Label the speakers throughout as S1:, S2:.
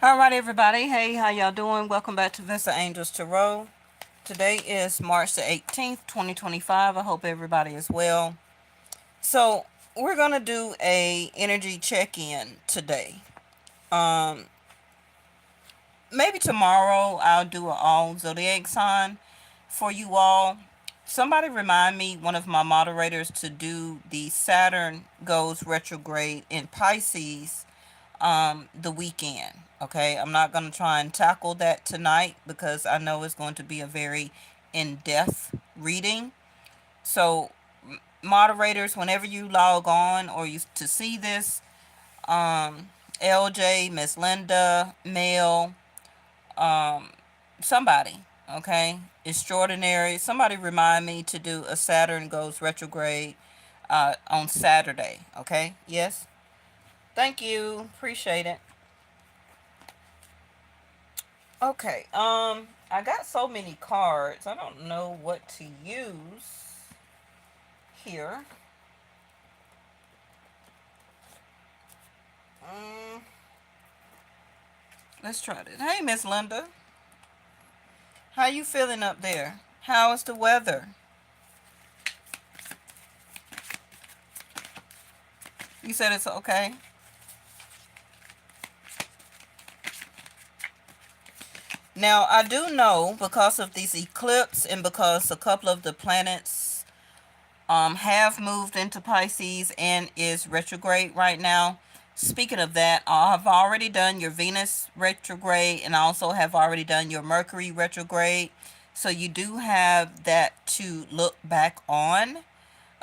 S1: All right, everybody. Hey, how y'all doing? Welcome back to Vesta Angels Tarot. Today is March the 18th, 2025. I hope everybody is well. So, we're going to do a energy check-in today. Um, Maybe tomorrow I'll do an all zodiac sign for you all. Somebody remind me, one of my moderators, to do the Saturn goes retrograde in Pisces the weekend. Okay, I'm not going to try and tackle that tonight because I know it's going to be a very in-depth reading. So moderators, whenever you log on or you to see this, LJ, Miss Linda, Mel, um somebody, okay, extraordinary, somebody remind me to do a Saturn goes retrograde on Saturday. Okay, yes, thank you, appreciate it. Okay, I got so many cards. I don't know what to use here. Um, let's try this. Hey, Miss Linda, how you feeling up there? How is the weather? You said it's okay. Now, I do know because of these eclipse and because a couple of the planets have moved into Pisces and is retrograde right now. Speaking of that, I have already done your Venus retrograde and I also have already done your Mercury retrograde. So you do have that to look back on.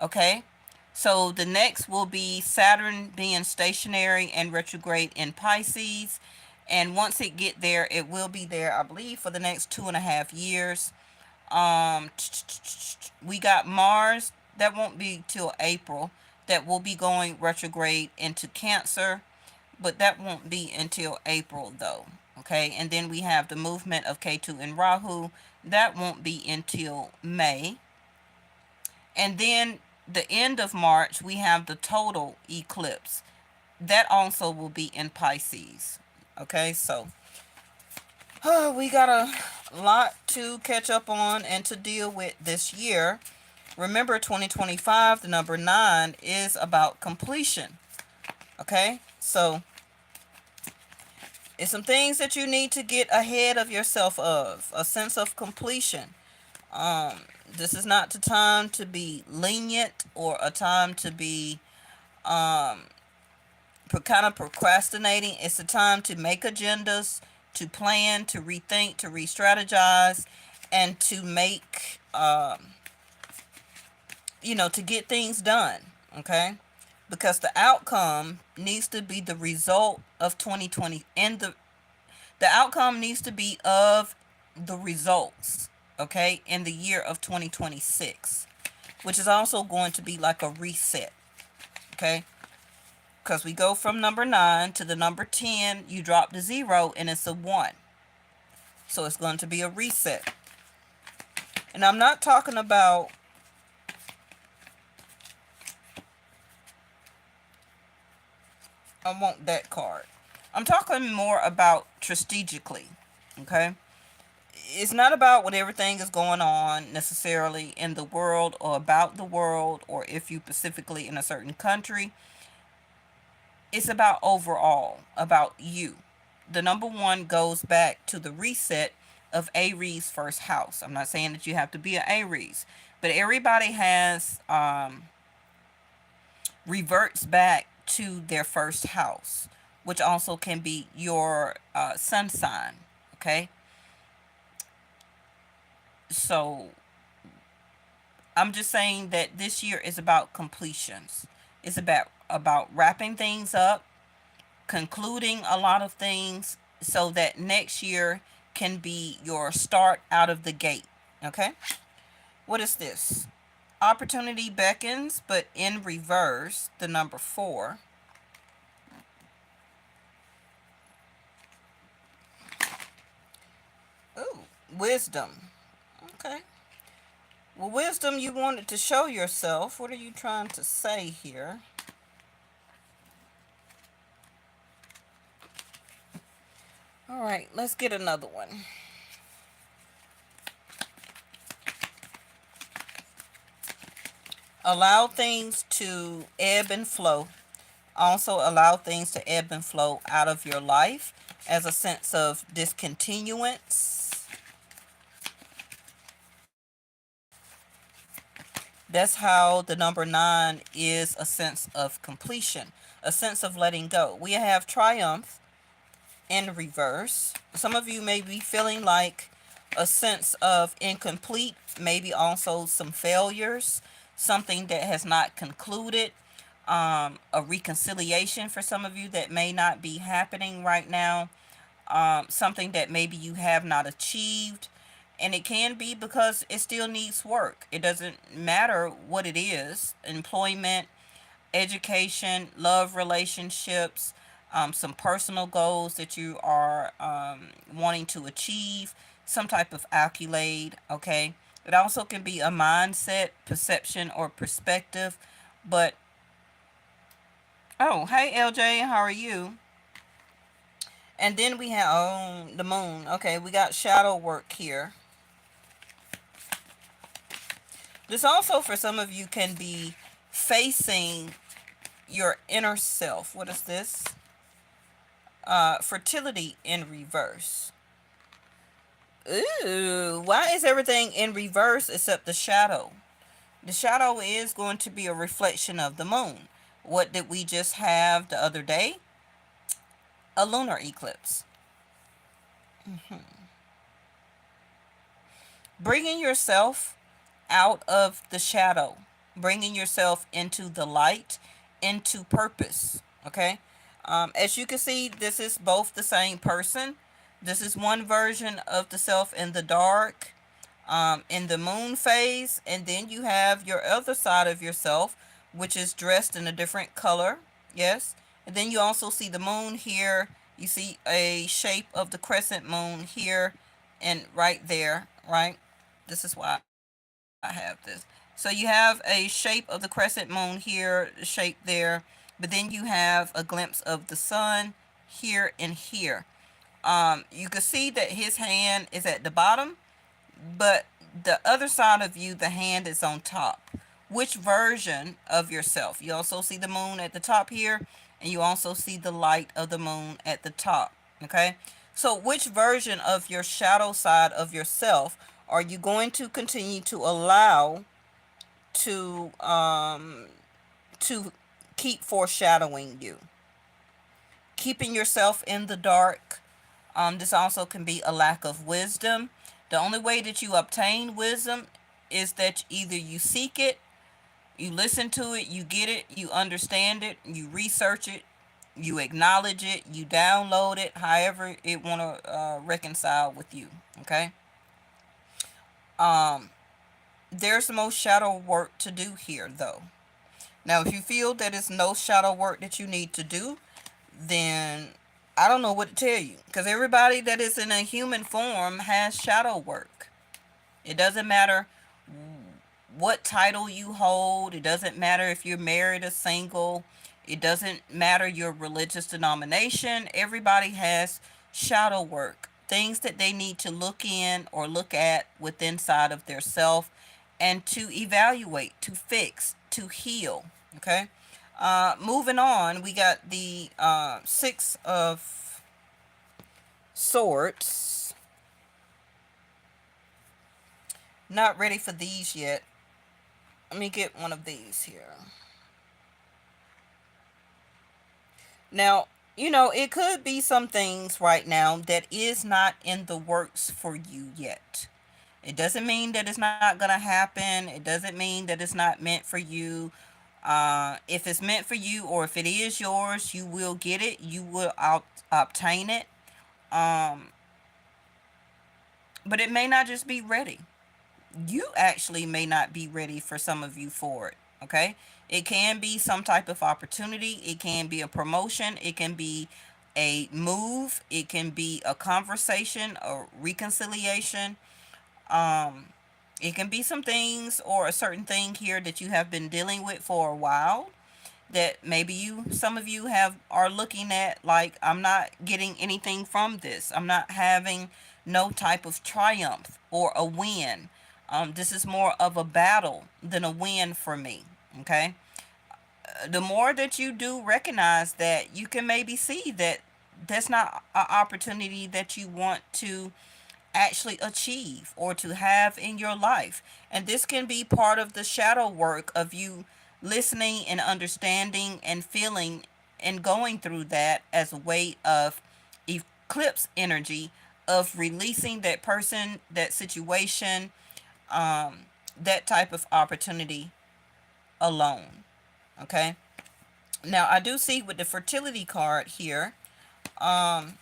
S1: Okay. So the next will be Saturn being stationary and retrograde in Pisces. And once it get there, it will be there, I believe, for the next 2.5 years. Um, we got Mars. That won't be till April. That will be going retrograde into Cancer, but that won't be until April though. Okay, and then we have the movement of K2 and Rahu. That won't be until May. And then the end of March, we have the total eclipse. That also will be in Pisces. Okay, so we got a lot to catch up on and to deal with this year. Remember, 2025, the number 9 is about completion. Okay, so it's some things that you need to get ahead of yourself of a sense of completion. This is not the time to be lenient or a time to be um, kind of procrastinating. It's a time to make agendas, to plan, to rethink, to re-strategize, and to make, to get things done. Okay? Because the outcome needs to be the result of 2020, and the outcome needs to be of the results, okay, in the year of 2026, which is also going to be like a reset. Okay, because we go from number 9 to the number 10, you drop the 0 and it's a 1, so it's going to be a reset. And I'm not talking about I want that card. I'm talking more about strategically. Okay, it's not about what everything is going on necessarily in the world or about the world or if you specifically in a certain country. It's about overall, about you. The number 1 goes back to the reset of Aries first house. I'm not saying that you have to be an Aries, but everybody has reverts back to their first house, which also can be your sun sign. Okay, so I'm just saying that this year is about completions. It's about wrapping things up, concluding a lot of things so that next year can be your start out of the gate. Okay? What is this? Opportunity beckons, but in reverse, the number 4. Ooh, wisdom. Okay. Well, wisdom, you wanted to show yourself. What are you trying to say here? All right, let's get another one. Allow things to ebb and flow. Also, allow things to ebb and flow out of your life as a sense of discontinuance. That's how the number 9 is a sense of completion, a sense of letting go. We have triumph in reverse. Some of you may be feeling like a sense of incomplete, maybe also some failures, something that has not concluded, a reconciliation for some of you that may not be happening right now, something that maybe you have not achieved. And it can be because it still needs work. It doesn't matter what it is: employment, education, love relationships, some personal goals that you are wanting to achieve, some type of accolade, okay? It also can be a mindset, perception, or perspective. But, oh, hey, LJ, how are you? And then we have the moon. Okay, we got shadow work here. This also, for some of you, can be facing your inner self. What is this? Fertility in reverse. Ooh, why is everything in reverse except the shadow? The shadow is going to be a reflection of the moon. What did we just have the other day? A lunar eclipse. Bringing yourself out of the shadow, bringing yourself into the light, into purpose. Okay. As you can see, this is both the same person. This is one version of the self in the dark, in the moon phase, and then you have your other side of yourself, which is dressed in a different color. Yes. And then you also see the moon here. You see a shape of the crescent moon here and right there, right? This is why I have this. So you have a shape of the crescent moon here, the shape there, but then you have a glimpse of the sun here and here. You can see that his hand is at the bottom, but the other side of you, the hand is on top. Which version of yourself? You also see the moon at the top here, and you also see the light of the moon at the top. Okay? So, which version of your shadow side of yourself are you going to continue to allow to to keep foreshadowing you, keeping yourself in the dark? This also can be a lack of wisdom. The only way that you obtain wisdom is that either you seek it, you listen to it, you get it, you understand it, you research it, you acknowledge it, you download it, however it want to reconcile with you. Okay. Um, there's the most shadow work to do here, though. Now, if you feel that it's no shadow work that you need to do, then I don't know what to tell you. Because everybody that is in a human form has shadow work. It doesn't matter what title you hold. It doesn't matter if you're married or single. It doesn't matter your religious denomination. Everybody has shadow work. Things that they need to look in or look at within side of their self and to evaluate, to fix, to heal. Okay. Moving on, we got the Six of Swords. Not ready for these yet. Let me get one of these here. Now, it could be some things right now that is not in the works for you yet. It doesn't mean that it's not going to happen. It doesn't mean that it's not meant for you. If it's meant for you or if it is yours, you will get it. You will obtain it. Um, but it may not just be ready. You actually may not be ready for some of you for it. Okay. It can be some type of opportunity. It can be a promotion. It can be a move. It can be a conversation, a reconciliation. Um, it can be some things or a certain thing here that you have been dealing with for a while that maybe some of you are looking at like, I'm not getting anything from this. I'm not having no type of triumph or a win. This is more of a battle than a win for me. Okay. The more that you do recognize that, you can maybe see that that's not an opportunity that you want to actually achieve or to have in your life. And this can be part of the shadow work of you listening and understanding and feeling and going through that as a way of eclipse energy, of releasing that person, that situation, that type of opportunity alone. Okay. Now I do see with the fertility card here, um,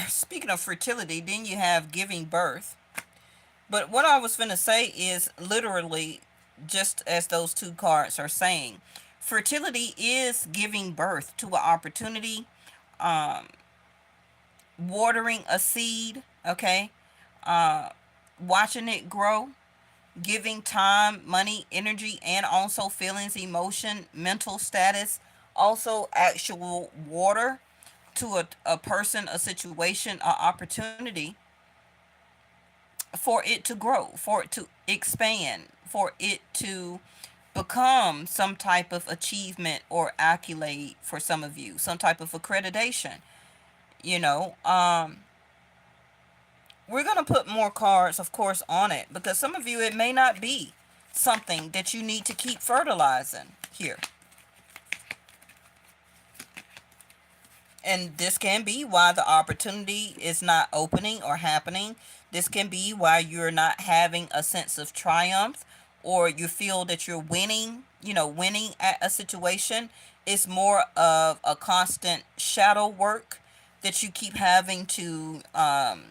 S1: speaking of fertility, then you have giving birth. But what I was going to say is literally just as those two cards are saying, fertility is giving birth to an opportunity, um, watering a seed, okay, uh, watching it grow, giving time, money, energy, and also feelings, emotion, mental status, also actual water to a person, a situation, an opportunity for it to grow, for it to expand, for it to become some type of achievement or accolade for some of you, some type of accreditation. You know, we're going to put more cards, of course, on it because some of you, it may not be something that you need to keep fertilizing here. And this can be why the opportunity is not opening or happening. This can be why you're not having a sense of triumph or you feel that you're winning, winning at a situation. It's more of a constant shadow work that you keep having to, I'm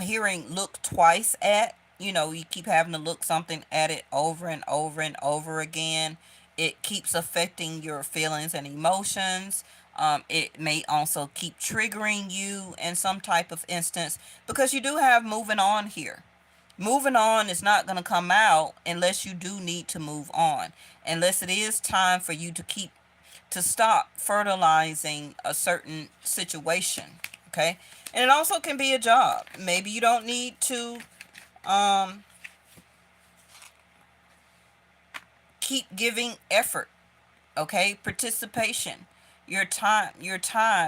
S1: hearing look twice at. You keep having to look something at it over and over and over again. It keeps affecting your feelings and emotions. It may also keep triggering you in some type of instance because you do have moving on here. Moving on is not going to come out unless you do need to move on. Unless it is time for you to stop fertilizing a certain situation. Okay. And it also can be a job. Maybe you don't need to um, keep giving effort. Okay. Participation. Your time,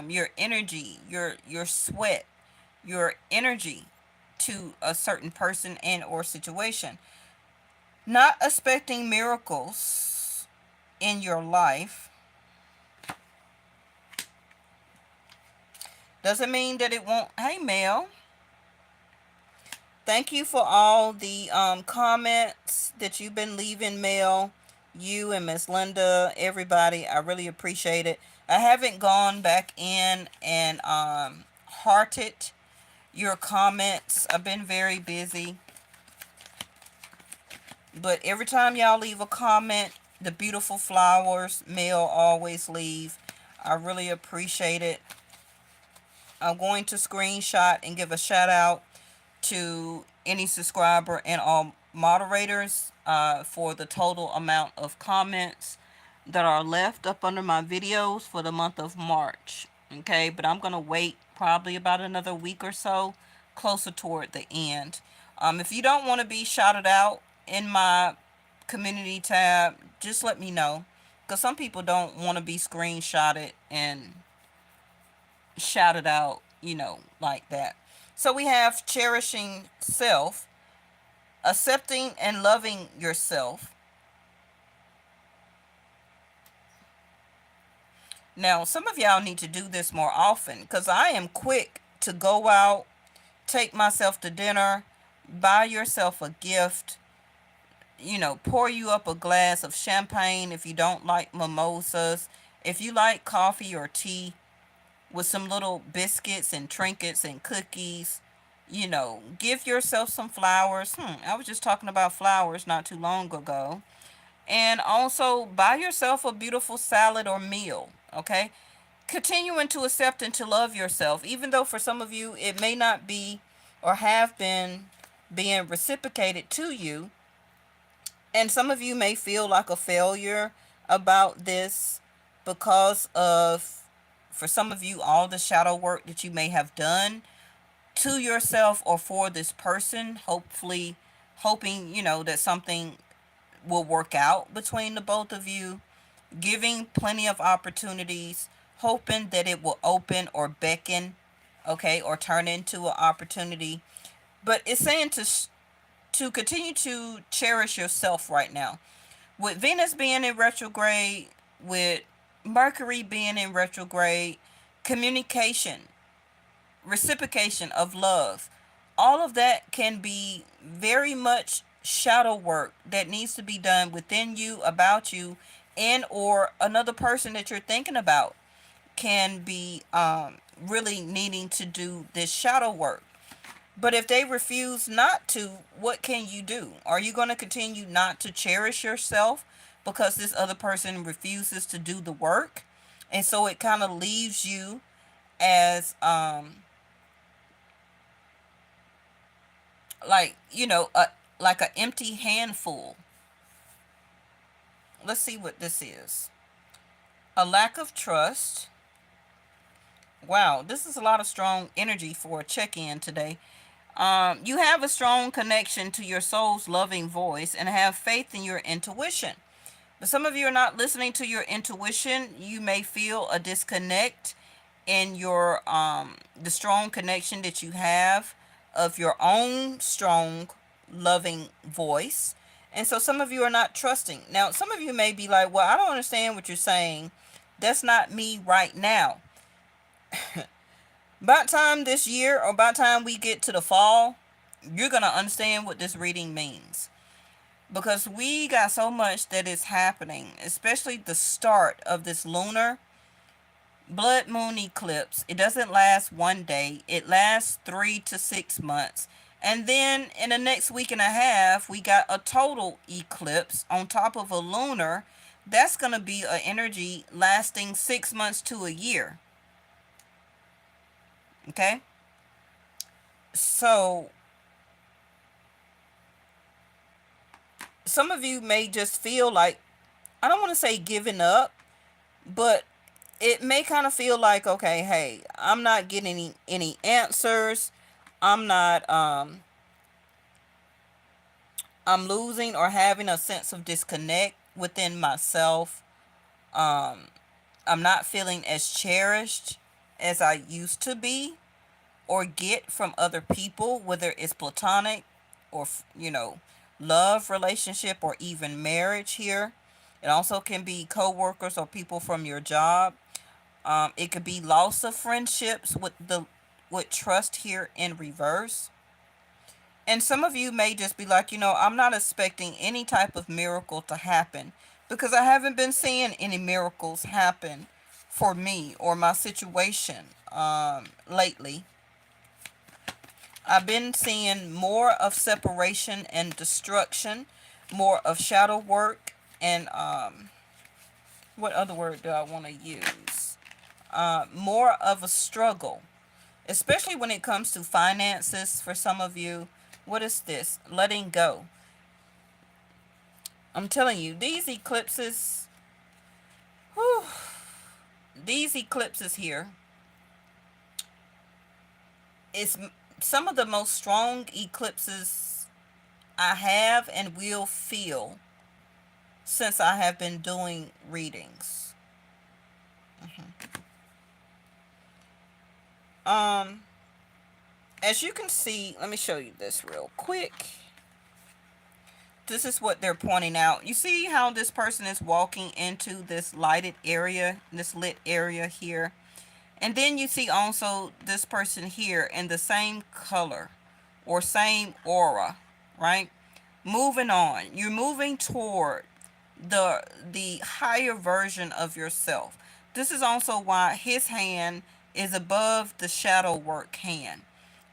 S1: your energy, your sweat, your energy to a certain person and or situation. Not expecting miracles in your life doesn't mean that it won't. Hey, Mel. Thank you for all the comments that you've been leaving, Mel. You and Miss Linda, everybody. I really appreciate it. I haven't gone back in and hearted your comments. I've been very busy. But every time y'all leave a comment, the beautiful flowers, Mel always leave. I really appreciate it. I'm going to screenshot and give a shout out to any subscriber and all moderators for the total amount of comments that are left up under my videos for the month of March. Okay, but I'm going to wait probably about another week or so closer toward the end. If you don't want to be shouted out in my community tab, just let me know. Because some people don't want to be screenshotted and shouted out, like that. So we have cherishing self, accepting and loving yourself. Now, some of y'all need to do this more often because I am quick to go out, take myself to dinner, buy yourself a gift, pour you up a glass of champagne if you don't like mimosas. If you like coffee or tea with some little biscuits and trinkets and cookies, give yourself some flowers. I was just talking about flowers not too long ago. And also buy yourself a beautiful salad or meal, okay? Continuing to accept and to love yourself, even though for some of you it may not be or have been being reciprocated to you. And some of you may feel like a failure about this because of, for some of you, all the shadow work that you may have done to yourself or for this person, hopefully hoping, that something will work out between the both of you, giving plenty of opportunities, hoping that it will open or beckon, okay, or turn into an opportunity. But it's saying to continue to cherish yourself right now. With Venus being in retrograde, with Mercury being in retrograde, communication, reciprocation of love, all of that can be very much shadow work that needs to be done within you, about you, and or another person that you're thinking about can be really needing to do this shadow work. But if they refuse not to, what can you do? Are you going to continue not to cherish yourself because this other person refuses to do the work? And so it kind of leaves you as like an empty handful. Let's see what this is. A lack of trust. Wow, this is a lot of strong energy for a check-in today. You have a strong connection to your soul's loving voice and have faith in your intuition. But some of you are not listening to your intuition. You may feel a disconnect in your the strong connection that you have of your own strong loving voice. And so some of you are not trusting. Now, some of you may be like, "Well, I don't understand what you're saying. That's not me right now." About time this year, or about time we get to the fall, you're going to understand what this reading means. Because we got so much that is happening, especially the start of this lunar blood moon eclipse. It doesn't last one day, it lasts 3 to 6 months. And then in the next week and a half, we got a total eclipse on top of a lunar. That's going to be an energy lasting 6 months to a year. Okay? So some of you may just feel like, I don't want to say giving up, but it may kind of feel like, okay, hey, I'm not getting any answers. I'm not I'm losing or having a sense of disconnect within myself. I'm not feeling as cherished as I used to be or get from other people, whether it's platonic or, love relationship or even marriage here. It also can be co-workers or people from your job. It could be loss of friendships with trust here in reverse. And some of you may just be like, I'm not expecting any type of miracle to happen because I haven't been seeing any miracles happen for me or my situation lately. I've been seeing more of separation and destruction, more of shadow work, and what other word do I want to use? More of a struggle, especially when it comes to finances for some of you. What is this? Letting go. I'm telling you, these eclipses, whew, these eclipses here, is some of the most strong eclipses I have and will feel since I have been doing readings. As you can see, let me show you this real quick. This is what they're pointing out. You see how this person is walking into this lighted area, this lit area here. And then you see also this person here in the same color or same aura, right? Moving on. You're moving toward the higher version of yourself. This is also why his hand is above the shadow work hand.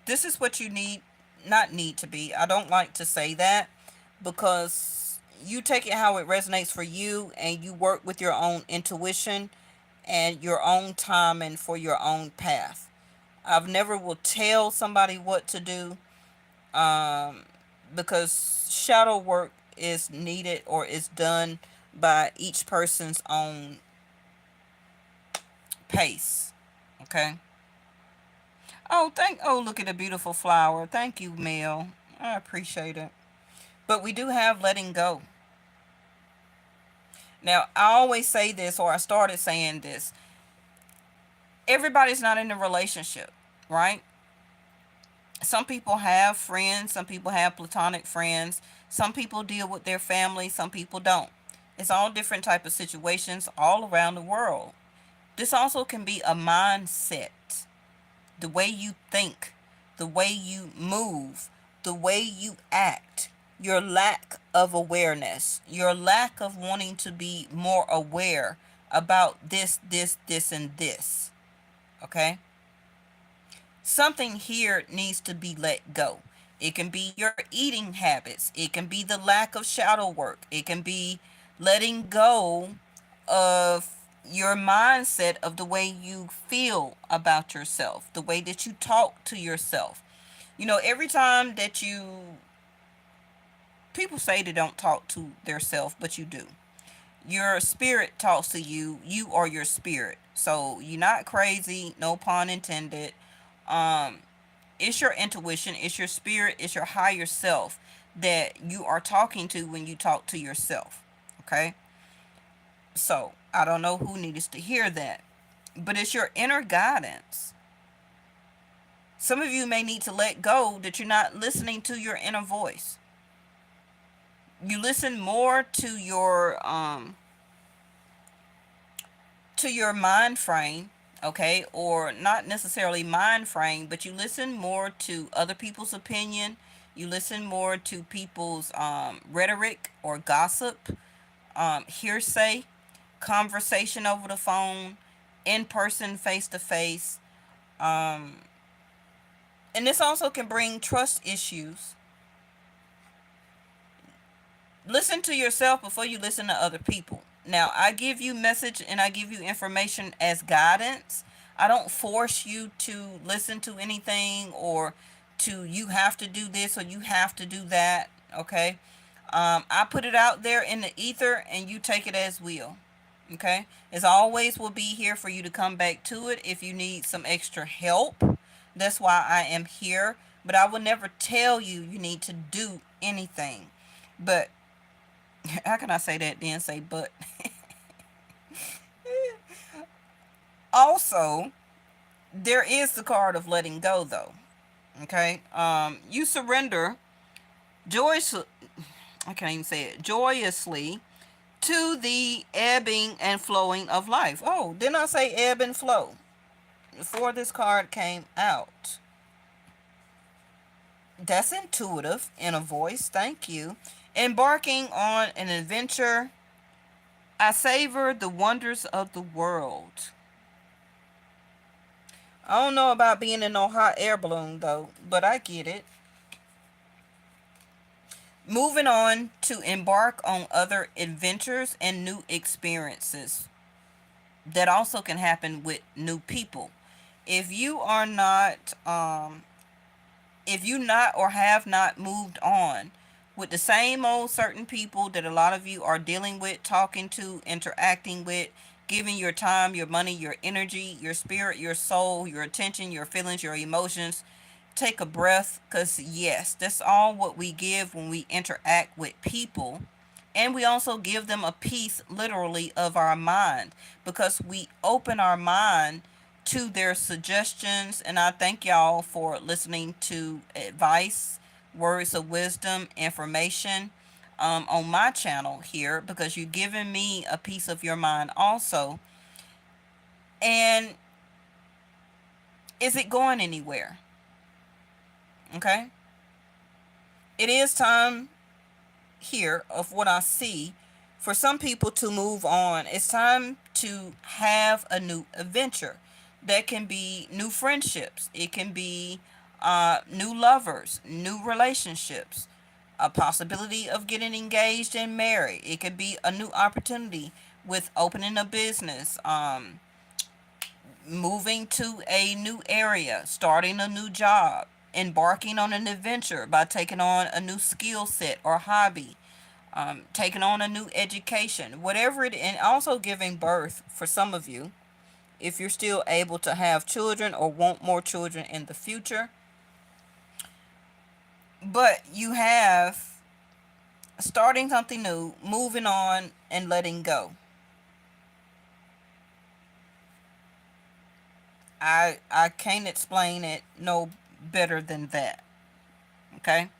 S1: This is what you not need to be. I don't like to say that because you take it how it resonates for you and you work with your own intuition and your own time and for your own path. I've never will tell somebody what to do. um, because shadow work is needed or is done by each person's own pace. Okay. Oh, look at the beautiful flower. Thank you, Mel. I appreciate it. But we do have letting go. Now, I always say this, or I started saying this. Everybody's not in a relationship, right? Some people have friends, some people have platonic friends, some people deal with their family, some people don't. It's all different type of situations all around the world. This also can be a mindset, the way you think, the way you move, the way you act, your lack of awareness, your lack of wanting to be more aware about this, and this. Okay? Something here needs to be let go. It can be your eating habits, it can be the lack of shadow work, it can be letting go of your mindset of the way you feel about yourself, the way that you talk to yourself. Every time that people say they don't talk to their self, but you do. Your spirit talks to you. You are your spirit. So you're not crazy, no pun intended. Um, it's your intuition, it's your spirit, it's your higher self that you are talking to when you talk to yourself. Okay? So I don't know who needs to hear that, but it's your inner guidance. Some of you may need to let go that you're not listening to your inner voice. You listen more to your mind frame, okay? Or not necessarily mind frame, but you listen more to other people's opinion. You listen more to people's rhetoric or gossip, hearsay, conversation over the phone, in person, face to face. Um, and this also can bring trust issues. Listen to yourself before you listen to other people. Now, I give you message and I give you information as guidance. I don't force you to listen to anything or to you have to do this or you have to do that. Okay. I put it out there in the ether and you take it as will. Okay. As always, will be here for you to come back to it if you need some extra help. That's why I am here. But I will never tell you you need to do anything. But how can I say that then say but? Also, there is the card of letting go though. Okay? You surrender joyously, I can't even say it, joyously to the ebbing and flowing of life. Oh, didn't I say ebb and flow before this card came out? That's intuitive in a voice. Thank you. Embarking on an adventure. I savor the wonders of the world. I don't know about being in no hot air balloon though, but I get it. Moving on to embark on other adventures and new experiences. That also can happen with new people. If you are not, if you not or have not moved on with the same old certain people that a lot of you are dealing with, talking to, interacting with, giving your time, your money, your energy, your spirit, your soul, your attention, your feelings, your emotions, take a breath, because yes, that's all what we give when we interact with people. And we also give them a piece literally of our mind because we open our mind to their suggestions. And I thank y'all for listening to advice, words of wisdom, information on my channel here because you're giving me a piece of your mind also. And is it going anywhere? Okay. It is time here of what I see for some people to move on. It's time to have a new adventure. That can be new friendships. It can be new lovers, new relationships, a possibility of getting engaged and married. It could be a new opportunity with opening a business, moving to a new area, starting a new job. embarking on an adventure, by taking on a new skill set or hobby, taking on a new education, whatever it, and also giving birth for some of you, if you're still able to have children or want more children in the future. But you have starting something new, moving on, and letting go. I can't explain it no better than that. Okay?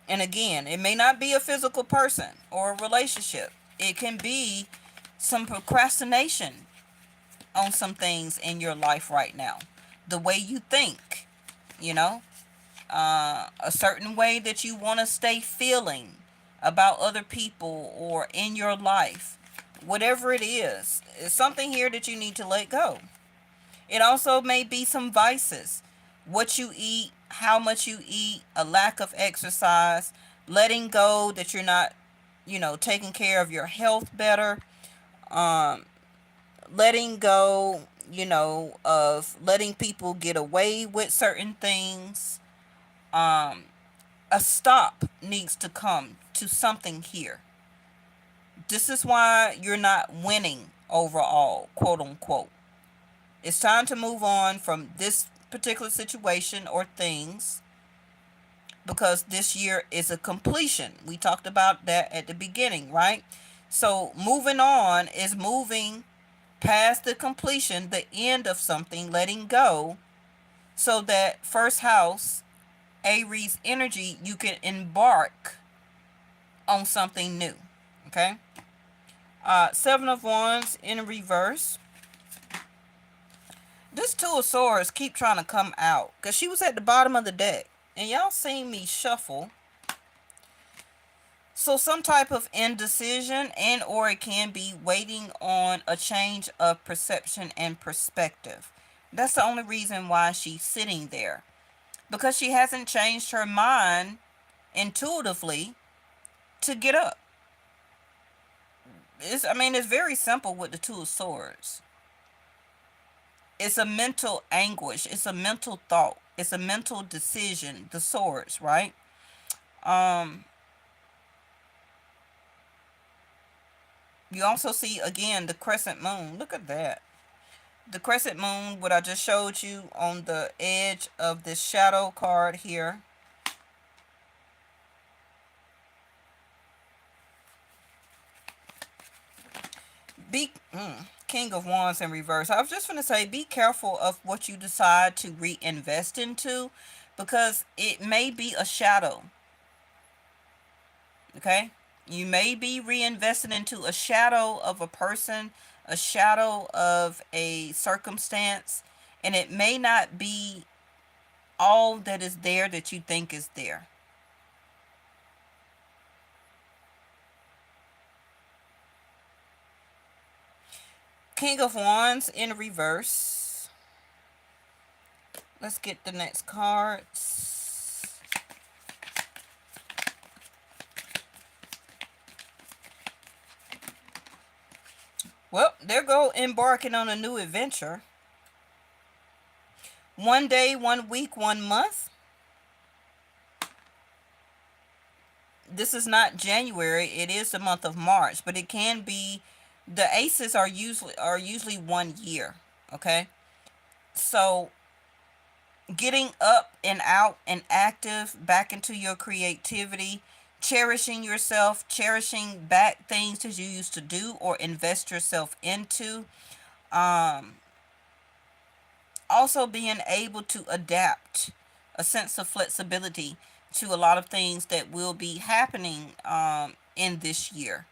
S1: And again, it may not be a physical person or a relationship. It can be some procrastination on some things in your life right now. The way you think, you know, a certain way that you want to stay feeling about other people or in your life. Whatever it is, it's something here that you need to let go. It also may be some vices. What you eat, how much you eat, a lack of exercise, letting go that you're not, taking care of your health better, um, letting go, of letting people get away with certain things. Um, a stop needs to come to something here. This is why you're not winning overall, quote unquote. It's time to move on from this particular situation or things, because this year is a completion. We talked about that at the beginning, right? So moving on is moving past the completion, the end of something, letting go, so that first house, Aries energy, you can embark on something new. Okay? Seven of Wands in reverse. This Two of Swords keep trying to come out because she was at the bottom of the deck, and y'all seen me shuffle. So some type of indecision, and or it can be waiting on a change of perception and perspective. That's the only reason why she's sitting there, because she hasn't changed her mind intuitively to get up. It's very simple with the Two of Swords. It's a mental anguish. It's a mental thought. It's a mental decision. The swords, right? Um, you also see again the crescent moon. Look at that. The crescent moon, what I just showed you on the edge of this shadow card here. Be King of Wands in reverse. I was just going to say, be careful of what you decide to reinvest into, because it may be a shadow. Okay? You may be reinvesting into a shadow of a person, a shadow of a circumstance, and it may not be all that is there that you think is there. King of Wands in reverse. Let's get the next cards. Well, there go embarking on a new adventure. 1 day, 1 week, 1 month. This is not January. It is the month of March, but it can be. The aces are usually 1 year. Okay, so getting up and out and active back into your creativity, cherishing yourself, cherishing back things that you used to do or invest yourself into. Um, Also being able to adapt, a sense of flexibility to a lot of things that will be happening in this year,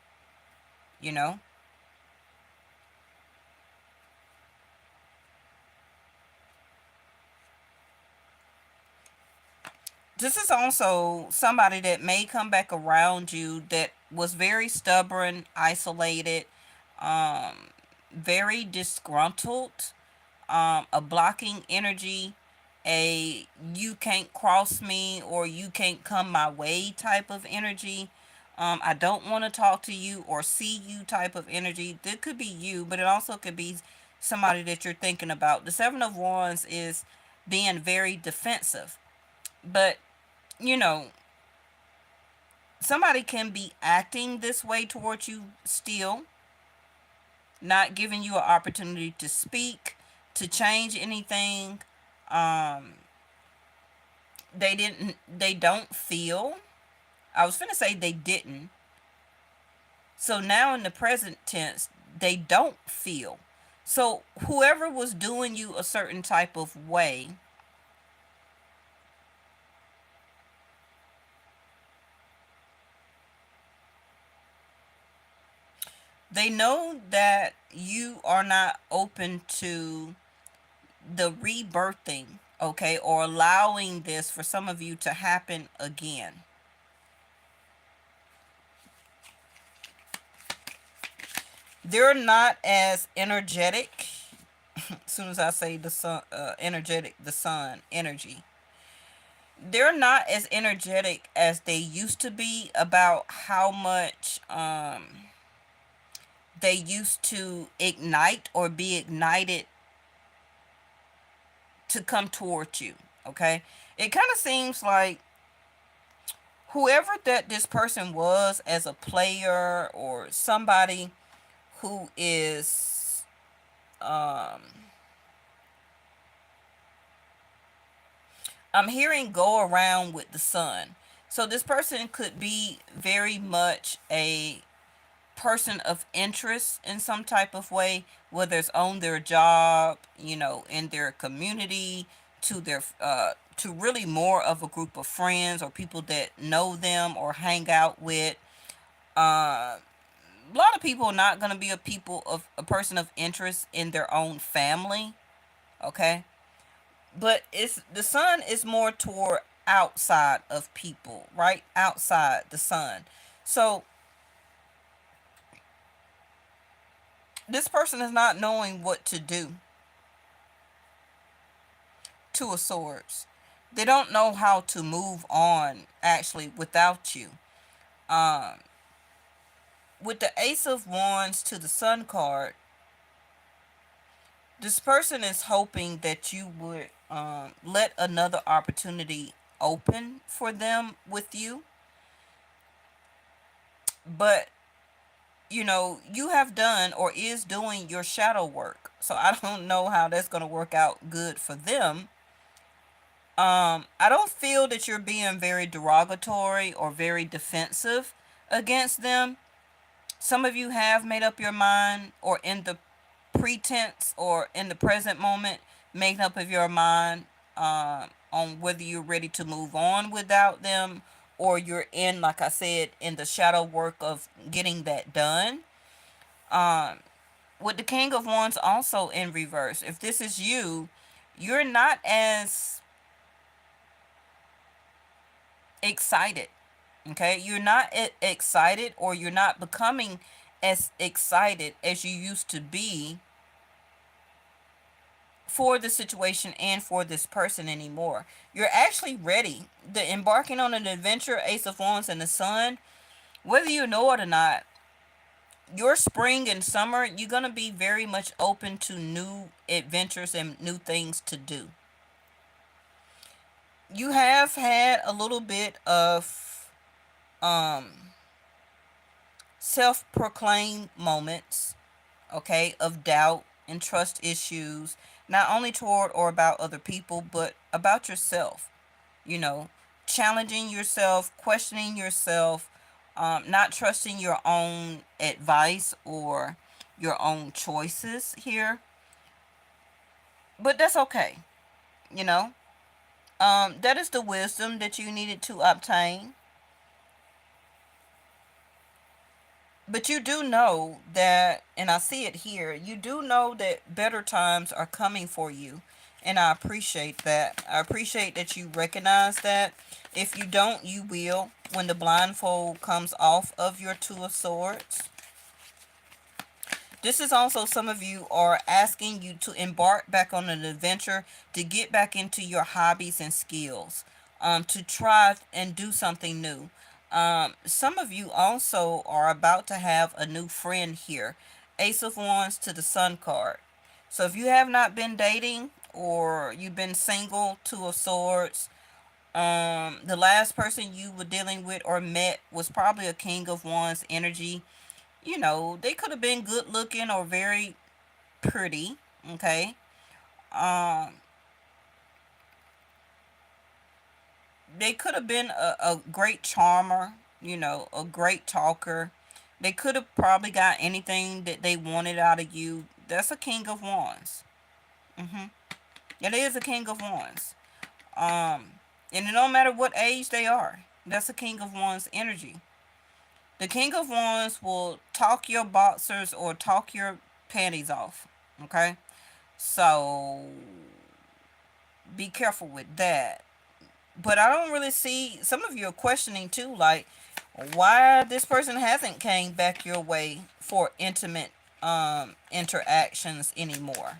S1: you know. This is also somebody that may come back around you that was very stubborn, isolated, um, very disgruntled, a blocking energy, a you can't cross me or you can't come my way type of energy. I don't want to talk to you or see you type of energy. That could be you, but it also could be somebody that you're thinking about. The Seven of Wands is being very defensive. But, you know, somebody can be acting this way towards you still, not giving you an opportunity to speak, to change anything. Um, they don't feel. I was finna say they didn't. So now in the present tense, they don't feel. So whoever was doing you a certain type of way, they know that you are not open to the rebirthing, okay, or allowing this for some of you to happen again. They're not as energetic. As soon as I say the sun, energetic, the sun energy, they're not as energetic as they used to be about how much they used to ignite or be ignited to come towards you. Okay, it kind of seems like whoever that this person was as a player or somebody who is um I'm hearing go around with the sun. So this person could be very much a person of interest in some type of way, whether it's on their job, in their community, to really more of a group of friends or people that know them or hang out with. A lot of people are not going to be a person of interest in their own family, okay? But it's the sun is more toward outside of people, right? Outside the sun. So this person is not knowing what to do. Two of Swords. They don't know how to move on actually without you. Um, with the Ace of Wands to the Sun card, this person is hoping that you would let another opportunity open for them with you. But you have done or is doing your shadow work. So I don't know how that's going to work out good for them. I don't feel that you're being very derogatory or very defensive against them. Some of you have made up your mind, or in the pretense or in the present moment, making up of your mind on whether you're ready to move on without them, or you're in, like I said, in the shadow work of getting that done. Um, with the King of Wands also in reverse, if this is you, you're not as excited. Okay, you're not excited, or you're not becoming as excited as you used to be for the situation and for this person anymore. You're actually ready. The embarking on an adventure, Ace of Wands and the Sun, whether you know it or not, your spring and summer, you're going to be very much open to new adventures and new things to do. You have had a little bit of um self-proclaimed moments, okay, of doubt and trust issues, not only toward or about other people, but about yourself. You know, challenging yourself, questioning yourself, not trusting your own advice or your own choices here. But that's okay, you know. That is the wisdom that you needed to obtain. But you do know that, and I see it here, you do know that better times are coming for you. And I appreciate that. I appreciate that you recognize that. If you don't, you will when the blindfold comes off of your Two of Swords. This is also some of you are asking you to embark back on an adventure, to get back into your hobbies and skills, to try and do something new. Some of you also are about to have a new friend here. Ace of Wands to the Sun card. So if you have not been dating, or you've been single, Two of Swords. The last person you were dealing with or met was probably a King of Wands energy. You know, they could have been good looking or very pretty. Okay. Um, they could have been a great charmer, you know, a great talker. They could have probably got anything that they wanted out of you. That's a King of Wands. Mm-hmm. It is a King of Wands. Um, and it don't matter what age they are. That's a King of Wands energy. The King of Wands will talk your boxers or talk your panties off. Okay? So be careful with that. But I don't really see, some of you are questioning too, like why this person hasn't came back your way for intimate interactions anymore.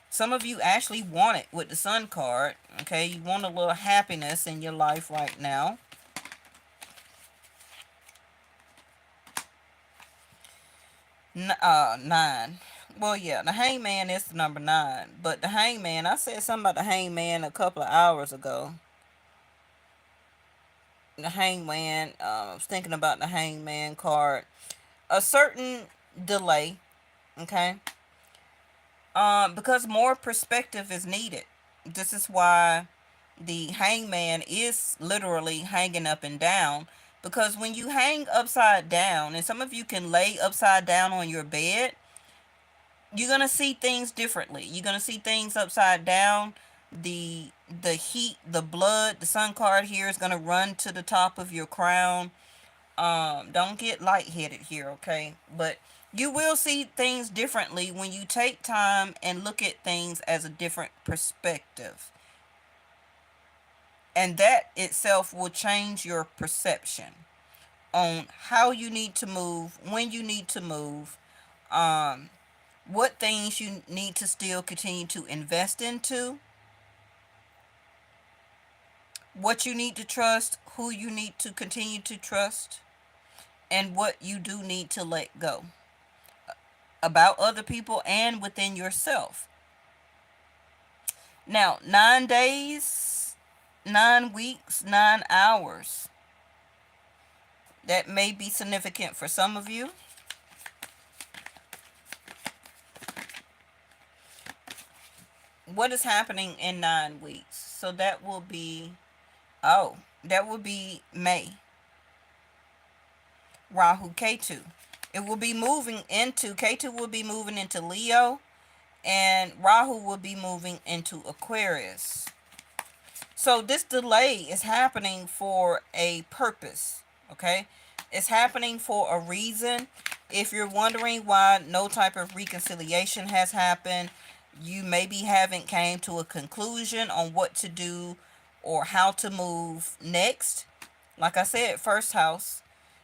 S1: Some of you actually want it with the Sun card. Okay, you want a little happiness in your life right now. Nine. Well, yeah, the Hangman is the number 9, but the Hangman, I said something about the Hangman a couple of hours ago. The Hangman, I was thinking about the Hangman card. A certain delay, okay? Because more perspective is needed. This is why the Hangman is literally hanging up and down. Because when you hang upside down, and some of you can lay upside down on your bed, you're gonna see things differently. You're gonna see things upside down. The heat, the blood, the Sun card here is gonna run to the top of your crown. Don't get lightheaded here, okay? But you will see things differently when you take time and look at things as a different perspective. And that itself will change your perception on how you need to move, when you need to move, um, what things you need to still continue to invest into, what you need to trust, who you need to continue to trust, and what you do need to let go about other people and within yourself. Now, 9 days, 9 weeks, 9 hours. That may be significant for some of you. What is happening in 9 weeks? So that will be, oh, that will be May. Rahu Ketu. It will be moving into, Ketu will be moving into Leo, and Rahu will be moving into Aquarius. So this delay is happening for a purpose, okay? It's happening for a reason. If you're wondering why no type of reconciliation has happened, you maybe haven't came to a conclusion on what to do or how to move next. Like I said, first house.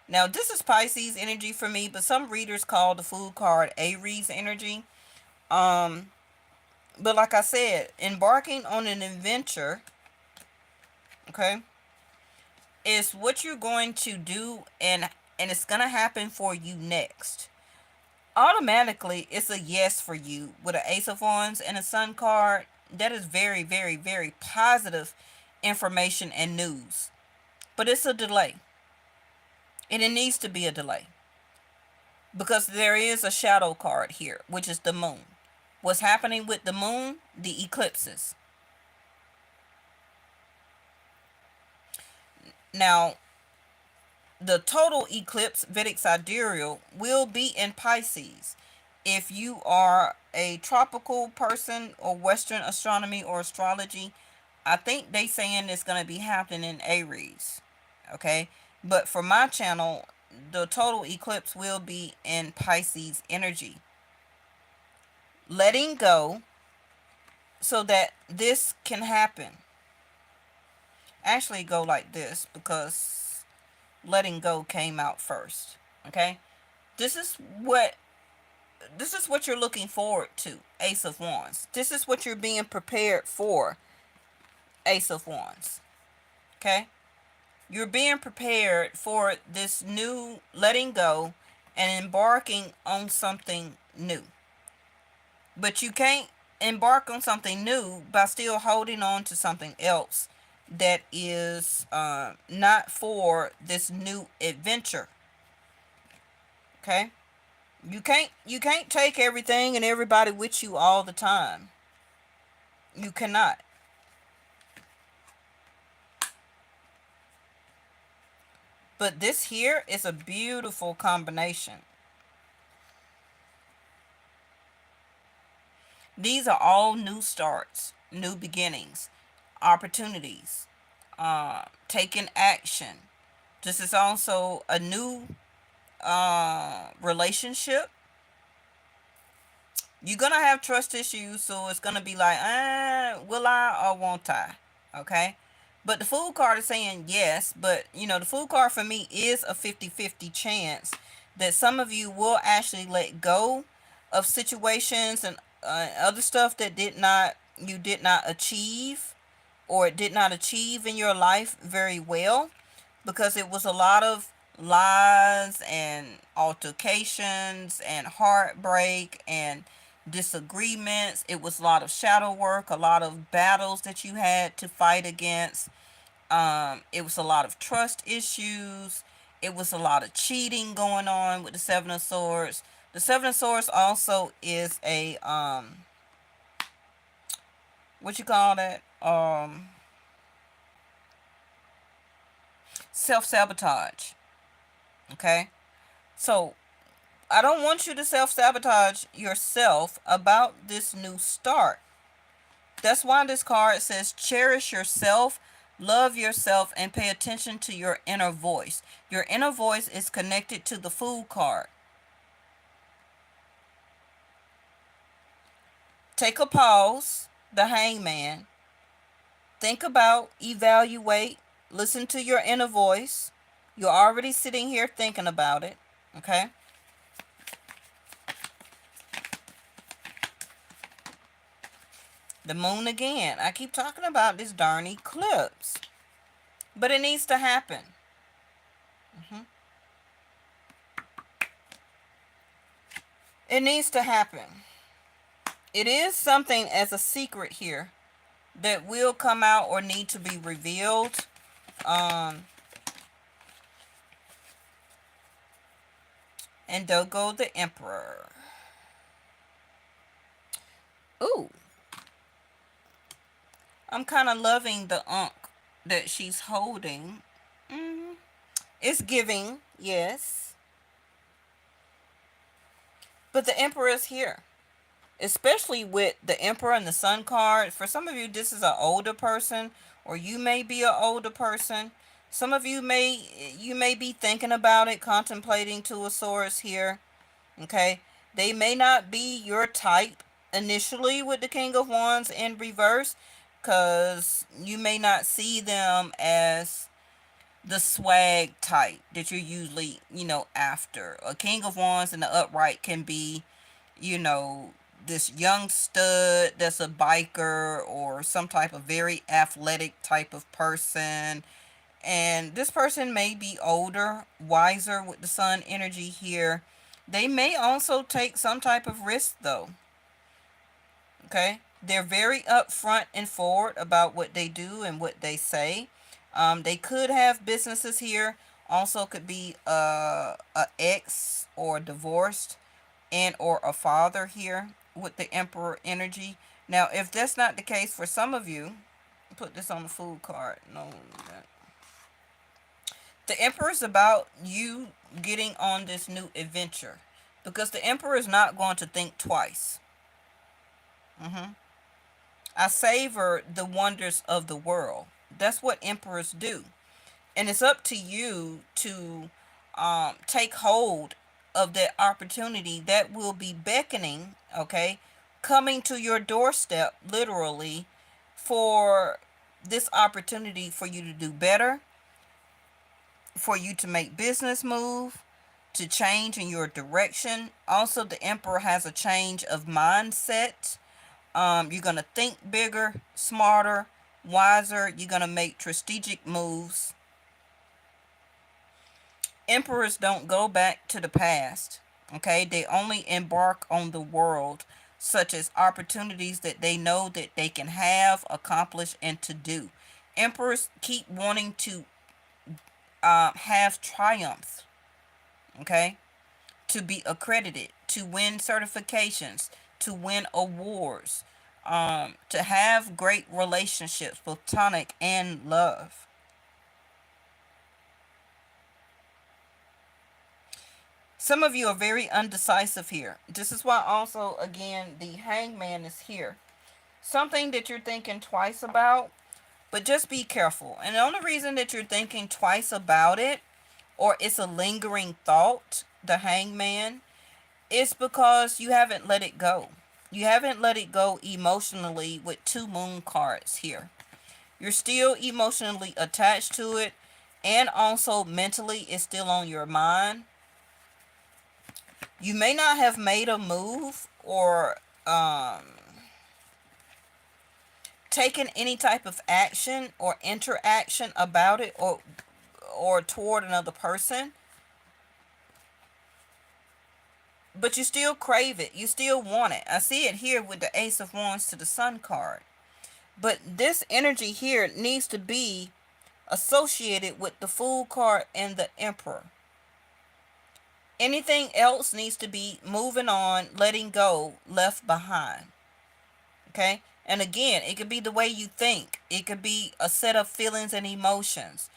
S1: Now, this is Pisces energy for me, but some readers call the Fool card Aries energy. Um, but like I said, embarking on an adventure, okay, is what you're going to do, and it's gonna happen for you next. Automatically, it's a yes for you with an Ace of Wands and a Sun card. That is very, very, very positive information and news. But it's a delay, and it needs to be a delay because there is a shadow card here, which is the moon. What's happening with the moon? The eclipses. Now, the total eclipse, Vedic sidereal, will be in Pisces. If you are a tropical person or Western astronomy or astrology, I think they saying it's going to be happening in Aries. Okay? But for my channel, the total eclipse will be in Pisces energy. Letting go so that this can happen. Actually, go like this because letting go came out first. Okay? This is what you're looking forward to, Ace of Wands. This is what you're being prepared for, Ace of Wands. Okay? You're being prepared for this new letting go and embarking on something new. But you can't embark on something new by still holding on to something else that is not for this new adventure. Okay, you can't take everything and everybody with you all the time. You cannot. But this here is a beautiful combination. These are all new starts, new beginnings, opportunities, taking action. This is also a new relationship. You're gonna have trust issues, so it's gonna be like, will I or won't I? Okay. But the fool card is saying yes, but the fool card for me is a 50-50 chance that some of you will actually let go of situations and other stuff that you did not achieve, or did not achieve in your life very well, because it was a lot of lies and altercations and heartbreak and disagreements. It was a lot of shadow work, a lot of battles that you had to fight against. It was a lot of trust issues. It was a lot of cheating going on with the Seven of Swords. The Seven of Swords also is a what you call that? Self-sabotage. Okay? So I don't want you to self-sabotage yourself about this new start. That's why this card says cherish yourself, love yourself, and pay attention to your inner voice. Your inner voice is connected to the Fool card. Take a pause, the Hangman. Think about, evaluate, listen to your inner voice. You're already sitting here thinking about it. Okay? The moon again. I keep talking about this darn eclipse. But it needs to happen. It needs to happen. It is something as a secret here that will come out or need to be revealed. And they'll go the Emperor. Ooh. I'm kind of loving the unk that she's holding. It's giving, yes. But the Emperor is here. Especially with the Emperor and the Sun card. For some of you, this is an older person, or you may be an older person. Some of you may be thinking about it, contemplating Two of Swords here. Okay, they may not be your type initially with the King of Wands in reverse, because you may not see them as the swag type that you're usually after. A King of Wands in the upright can be you know this young stud that's a biker, or some type of very athletic type of person. And this person may be older, wiser with the Sun energy here. They may also take some type of risk though. Okay? They're very upfront and forward about what they do and what they say. They could have businesses here. Also could be a ex or divorced, and or a father here with the Emperor energy. Now, if that's not the case for some of you, put this on the Fool card. No, the Emperor is about you getting on this new adventure, because the Emperor is not going to think twice. I savor the wonders of the world. That's what emperors do. And it's up to you to take hold of that opportunity that will be beckoning, okay, coming to your doorstep, literally, for this opportunity for you to do better, for you to make business move, to change in your direction. Also, the Emperor has a change of mindset. You're going to think bigger, smarter, wiser. You're going to make strategic moves. Emperors don't go back to the past. Okay, they only embark on the world. such as opportunities that they know that they can have, accomplish, and to do. Emperors keep wanting to have triumphs, okay? To be accredited, to win certifications, to win awards, to have great relationships, platonic and love. Some of you are very undecisive here. This is why also, again, the hangman is here. Something that you're thinking twice about, but just be careful. And the only reason that you're thinking twice about it, or it's a lingering thought, the hangman, is because you haven't let it go. You haven't let it go emotionally with two moon cards here. You're still emotionally attached to it, and also mentally it's still on your mind. You may not have made a move or taken any type of action or interaction about it, or toward another person, but you still crave it. You still want it. I see it here with the Ace of Wands to the Sun card. But this energy here needs to be associated with the Fool card and the Emperor. Anything else needs to be moving on, letting go, left behind. Okay? And again, it could be the way you think. It could be a set of feelings and emotions.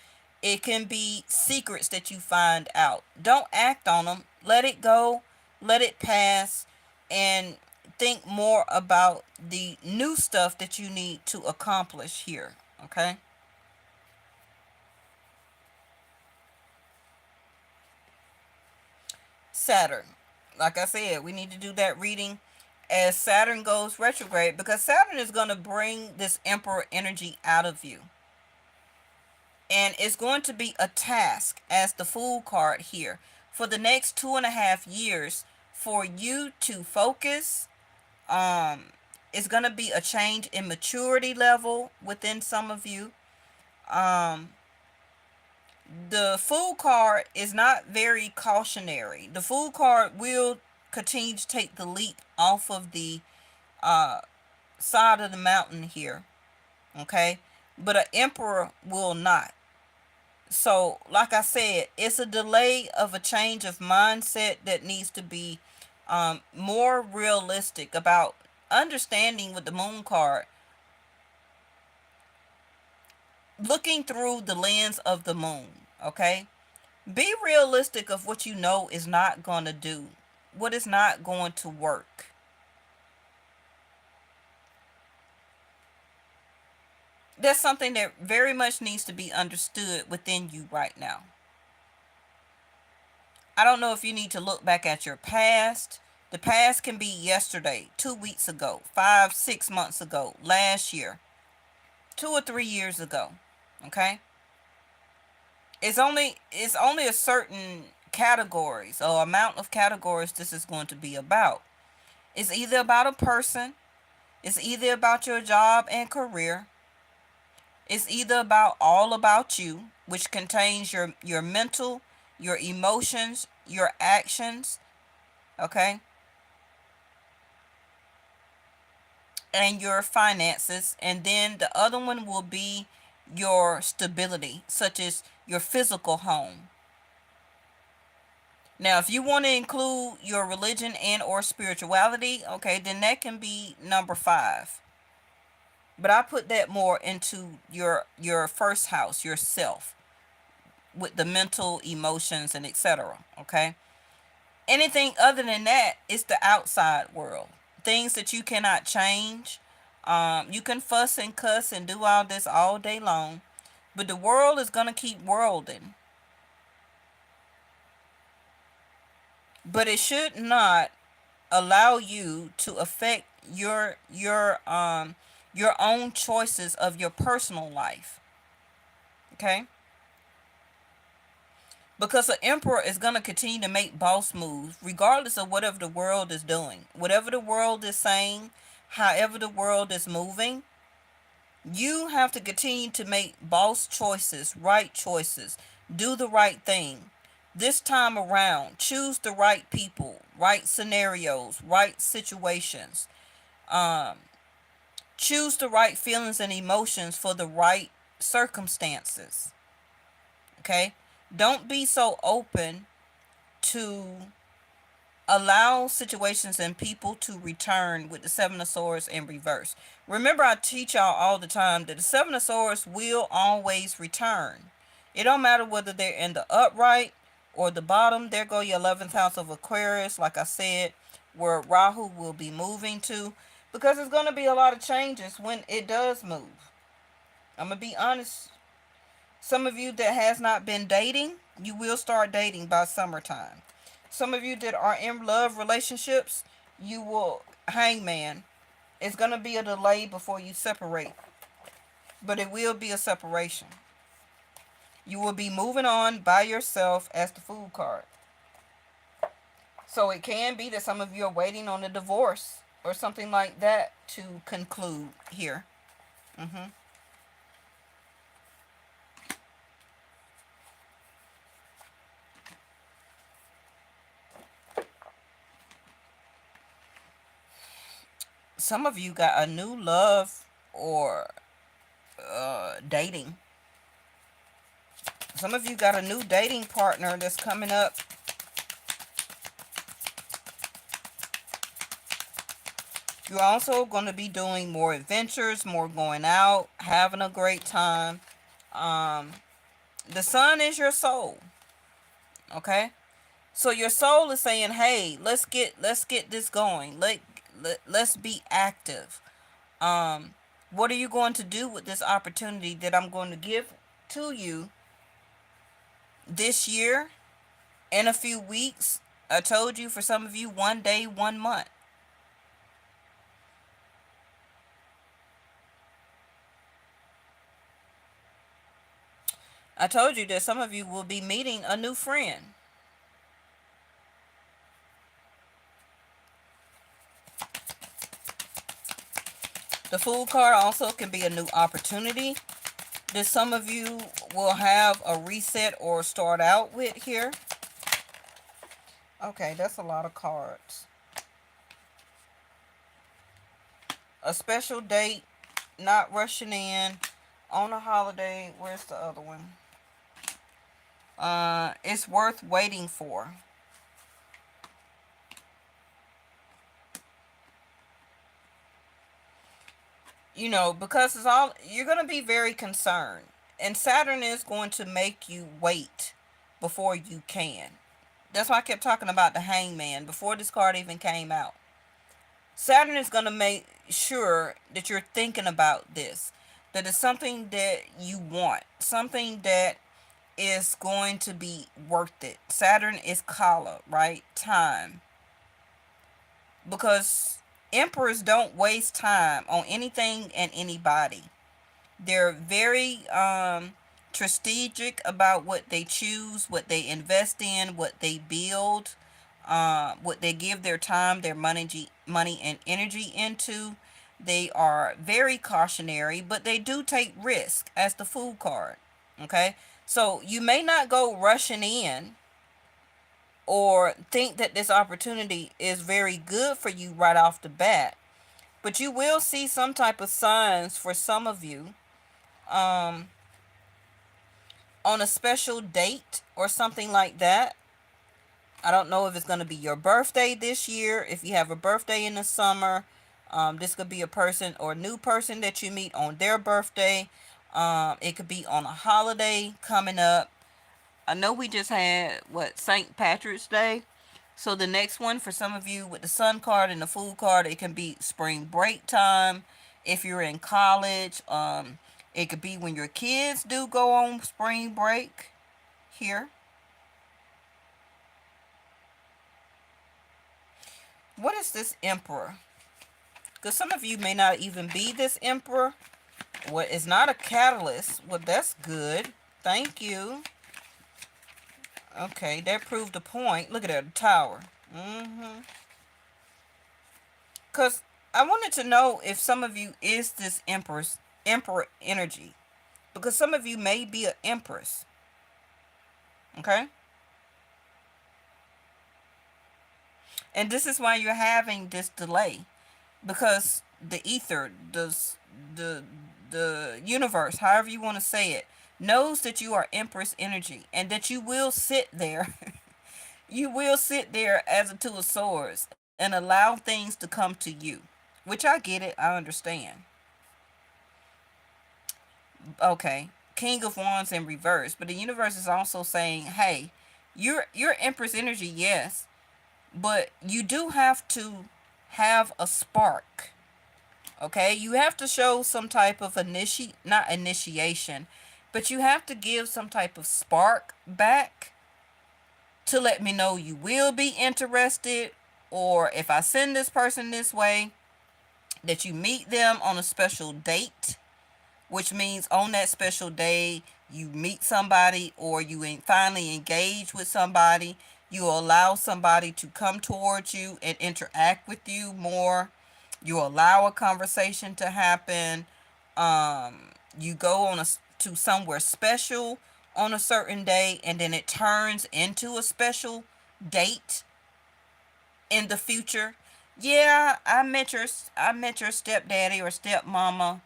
S1: It can be secrets that you find out. Don't act on them. Let it go. Let it pass. And think more about the new stuff that you need to accomplish here. Okay? Saturn. Like I said, we need to do that reading as Saturn goes retrograde, because Saturn is going to bring this Emperor energy out of you. And it's going to be a task, as the Fool card here, for the next 2.5 years for you to focus. It's going to be a change in maturity level within some of you. The Fool card is not very cautionary. The Fool card will continue to take the leap off of the side of the mountain here. Okay? But an Emperor will not. So, like I said, it's a delay of a change of mindset that needs to be more realistic about understanding with the Moon card, looking through the lens of the moon. Okay? Be realistic of what you know is not going to do, what is not going to work. That's something that very much needs to be understood within you right now. I don't know if you need to look back at your past. The past can be yesterday, 2 weeks ago, 5, 6 months ago, last year, 2 or 3 years ago. Okay? It's only a certain categories or amount of categories this is going to be about. It's either about a person, it's either about your job and career, it's either about all about you, which contains your mental, your emotions, your actions, okay? And your finances. And then the other one will be your stability, such as your physical home. Now, if you want to include your religion and or spirituality, okay, then that can be number 5. But I put that more into your first house, yourself, with the mental, emotions, and etc. Okay? Anything other than that is the outside world. Things that you cannot change. You can fuss and cuss and do all this all day long, but the world is going to keep worlding. But it should not allow you to affect your own choices of your personal life. Okay? Because an emperor is going to continue to make boss moves regardless of whatever the world is doing. Whatever the world is saying, however the world is moving, you have to continue to make boss choices, right choices, do the right thing. This time around, choose the right people, right scenarios, right situations. Choose the right feelings and emotions for the right circumstances. Okay? Don't be so open to allow situations and people to return with the Seven of Swords in reverse. Remember, I teach y'all all the time that the Seven of Swords will always return. It don't matter whether they're in the upright or the bottom. There go your 11th house of Aquarius, like I said, where Rahu will be moving to, because there's going to be a lot of changes when it does move. I'm going to be honest. Some of you that has not been dating, you will start dating by summertime. Some of you that are in love relationships, you will, hangman. It's going to be a delay before you separate. But it will be a separation. You will be moving on by yourself as the Fool card. So it can be that some of you are waiting on a divorce or something like that to conclude here. Some of you got a new love or dating. Some of you got a new dating partner that's coming up. You're also going to be doing more adventures, more going out, having a great time. The sun is your soul. Okay? So your soul is saying, "Hey, let's get this going. Let's be active. What are you going to do with this opportunity that I'm going to give to you this year, in a few weeks?" I told you, for some of you, 1 day, 1 month. I told you that some of you will be meeting a new friend. The Fool card also can be a new opportunity that some of you will have a reset or start out with here. Okay, that's a lot of cards. A special date, not rushing in, on a holiday. Where's the other one? It's worth waiting for. You know, because it's all, you're going to be very concerned. And Saturn is going to make you wait before you can. That's why I kept talking about the Hangman before this card even came out. Saturn is going to make sure that you're thinking about this. That it's something that you want. Something that is going to be worth it. Saturn is Kala, right? Time. Because emperors don't waste time on anything and anybody. They're very strategic about what they choose, what they invest in, what they build, what they give their time, their money and energy into. They are very cautionary, but they do take risk, as the Fool card. Okay? So you may not go rushing in or think that this opportunity is very good for you right off the bat. But you will see some type of signs for some of you on a special date or something like that. I don't know if it's going to be your birthday this year. If you have a birthday in the summer, this could be a person or new person that you meet on their birthday. It could be on a holiday coming up. I know we just had, St. Patrick's Day. So the next one, for some of you with the Sun card and the Fool card, it can be spring break time. If you're in college, it could be when your kids do go on spring break here. What is this Emperor? Because some of you may not even be this Emperor. Well, it's not a catalyst. Well, that's good. Thank you. Okay, that proved the point. Look at that, the Tower. Because I wanted to know if some of you is this Emperor energy. Because some of you may be an Empress. Okay? And this is why you're having this delay. because the ether, the the universe, however you want to say it, knows that you are Empress energy and that you will sit there. You will sit there as a two of swords and allow things to come to you, which I get it, I understand. Okay, King of Wands in reverse, but the universe is also saying, hey, you're Empress energy, yes, but you do have to have a spark. Okay, you have to show some type of not initiation, but you have to give some type of spark back to let me know you will be interested, or if I send this person this way, that you meet them on a special date, which means on that special day you meet somebody or you finally engage with somebody. You allow somebody to come towards you and interact with you more. You allow a conversation to happen. You go to somewhere special on a certain day, and then it turns into a special date in the future. Yeah, I met your stepdaddy or stepmama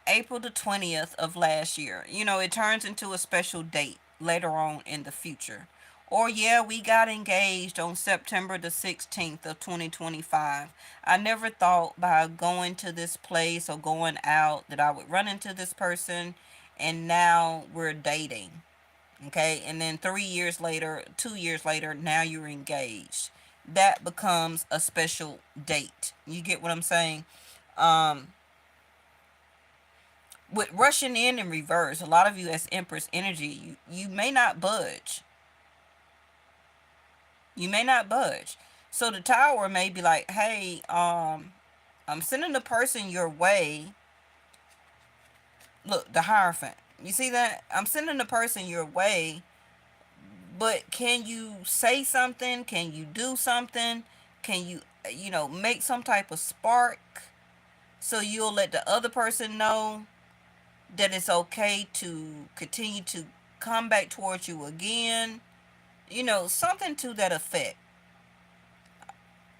S1: April the 20th of last year. It turns into a special date later on in the future. Or yeah, we got engaged on September the 16th of 2025. I never thought by going to this place or going out that I would run into this person, and now we're dating. Okay? And then 3 years later, 2 years later, now you're engaged. That becomes a special date. You get what I'm saying? Um with rushing in reverse, a lot of you as Empress energy, you may not budge. You may not budge. So the Tower may be like, hey, I'm sending the person your way. Look, the Hierophant. You see that? I'm sending the person your way, but can you say something? Can you do something? Can you, make some type of spark so you'll let the other person know that it's okay to continue to come back towards you again? Something to that effect.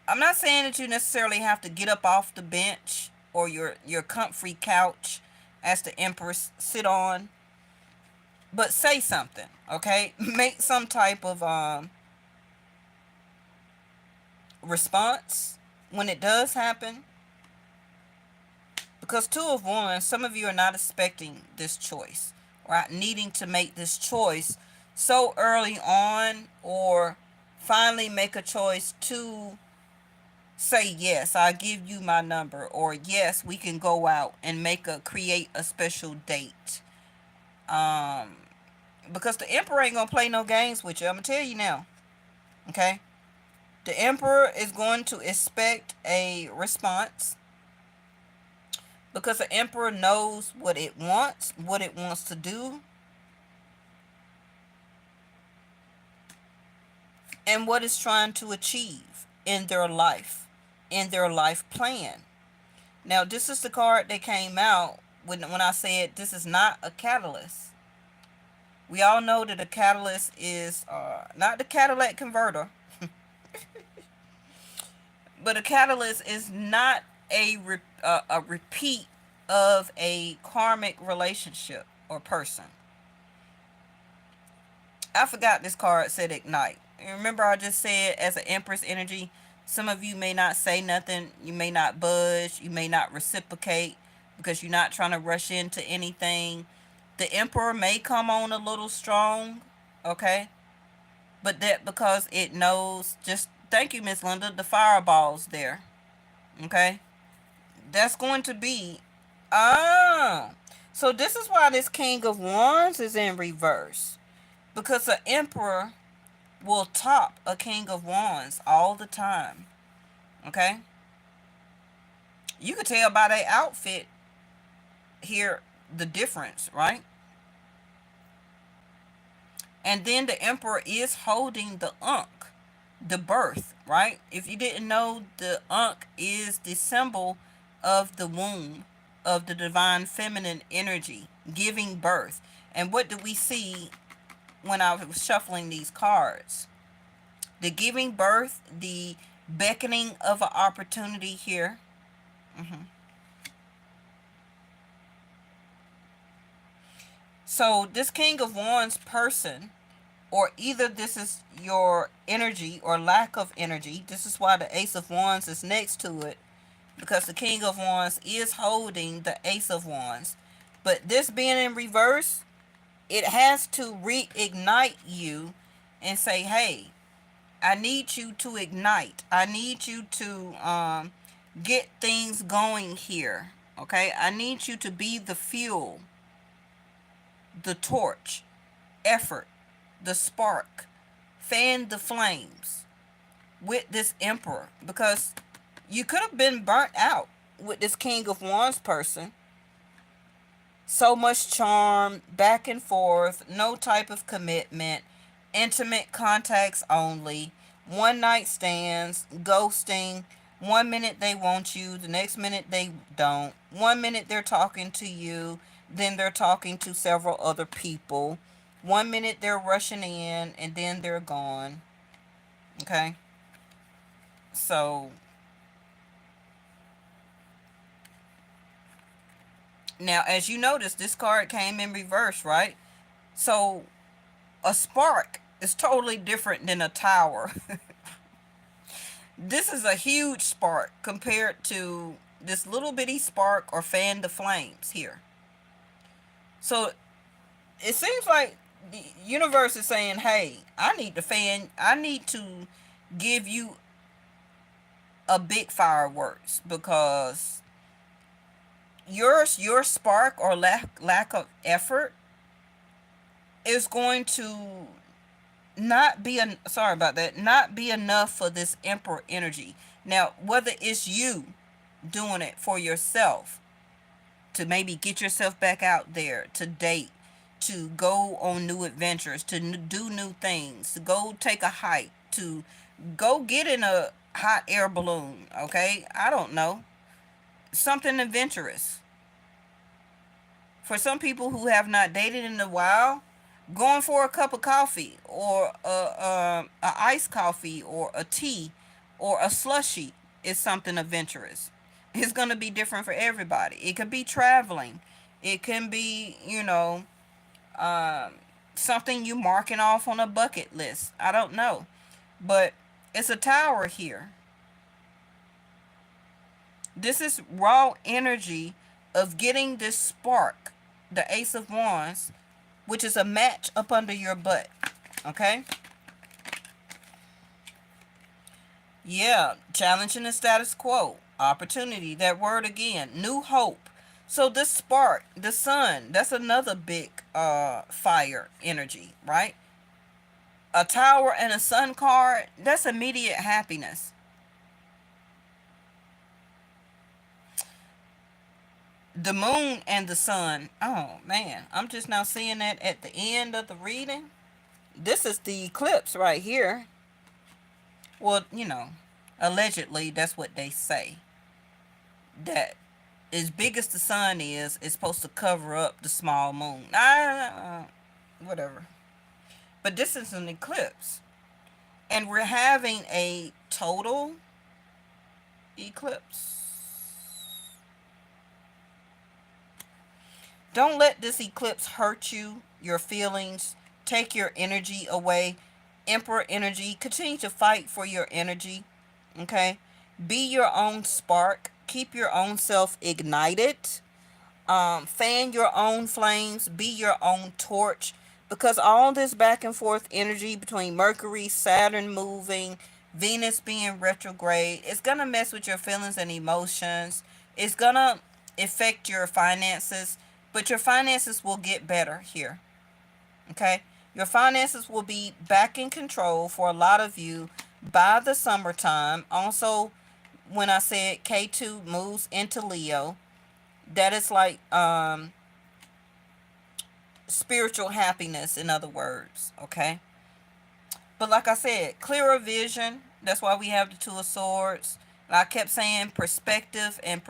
S1: I'm not saying that you necessarily have to get up off the bench or your comfy couch as the Empress sit on, but say something, okay? Make some type of response when it does happen. Because Two of Wands, some of you are not expecting this choice, right? Needing to make this choice so early on, or finally make a choice to say, yes, I'll give you my number, or yes, we can go out and create a special date. Um, because the Emperor ain't gonna play no games with you. I'm gonna tell you now. Okay? The Emperor is going to expect a response, because the Emperor knows what it wants to do, and what it's trying to achieve in their life plan. Now, this is the card that came out when I said this is not a catalyst. We all know that a catalyst is not the Cadillac converter, but a catalyst is not a repeat of a karmic relationship or person. I forgot this card said ignite. And remember, I just said as an Empress energy, some of you may not say nothing, you may not budge, you may not reciprocate because you're not trying to rush into anything. The Emperor may come on a little strong, okay? But that because it knows, just thank you, Miss Linda, the fireballs there, okay? That's going to be, ah. So this is why this King of Wands is in reverse. Because an Emperor will top a King of Wands all the time. Okay? You could tell by their outfit here the difference, right? And then the Emperor is holding the Ankh, the birth, right? If you didn't know, the Ankh is the symbol of the womb, of the divine feminine energy, giving birth. And what do we see when I was shuffling these cards? The giving birth, the beckoning of an opportunity here. So this King of Wands person, or either this is your energy or lack of energy. This is why the Ace of Wands is next to it, because the King of Wands is holding the Ace of Wands. But this being in reverse, it has to reignite you and say, hey, I need you to ignite. I need you to get things going here. Okay? I need you to be the fuel, the torch, effort, the spark, fan the flames with this Emperor, because you could have been burnt out with this King of Wands person. So much charm, back and forth, no type of commitment, intimate contacts only, one night stands, ghosting. One minute they want you, the next minute they don't. One minute they're talking to you, then they're talking to several other people. One minute they're rushing in, and then they're gone. Okay? So, now as you notice, this card came in reverse, right? So, a spark is totally different than a tower. This is a huge spark compared to this little bitty spark or fan the flames here. So it seems like the universe is saying, hey, I need to give you a big fireworks, because your spark or lack of effort is going to not be sorry about that, not be enough for this Emperor energy. Now, whether it's you doing it for yourself, to maybe get yourself back out there, to date, to go on new adventures, to do new things, to go take a hike, to go get in a hot air balloon, okay? I don't know. Something adventurous. For some people who have not dated in a while, going for a cup of coffee, or a iced coffee, or a tea, or a slushy is something adventurous. It's going to be different for everybody. It could be traveling. It can be, something you marking off on a bucket list. I don't know. But it's a tower here. This is raw energy of getting this spark, the Ace of Wands, which is a match up under your butt. Okay? Yeah, challenging the status quo. Opportunity, that word again. New hope. So this spark, the sun, that's another big fire energy, right? A tower and a sun card, that's immediate happiness. The moon and the sun. Oh man, I'm just now seeing that at the end of the reading. This is the eclipse right here. Well, allegedly that's what they say. That as big as the sun is, it's supposed to cover up the small moon. Whatever. But this is an eclipse. And we're having a total eclipse. Don't let this eclipse hurt you, your feelings, take your energy away. Emperor energy, continue to fight for your energy. Okay? Be your own spark. Keep your own self ignited. Fan your own flames. Be your own torch. Because all this back and forth energy between Mercury, Saturn moving, Venus being retrograde, it's going to mess with your feelings and emotions. It's going to affect your finances. But your finances will get better here. Okay? Your finances will be back in control for a lot of you by the summertime. Also, when I said K2 moves into Leo, that is like spiritual happiness, in other words. Okay? But like I said, clearer vision. That's why we have the Two of Swords. And I kept saying perspective and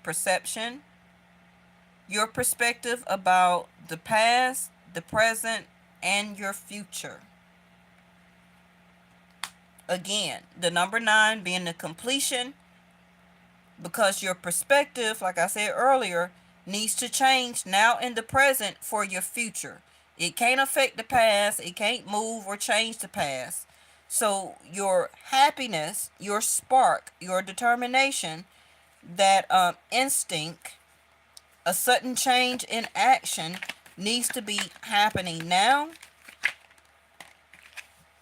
S1: perception. Your perspective about the past, the present, and your future. Again, the number 9 being the completion, because your perspective, like I said earlier, needs to change now in the present for your future. It can't affect the past, it can't move or change the past. So, your happiness, your spark, your determination, that instinct, a sudden change in action needs to be happening now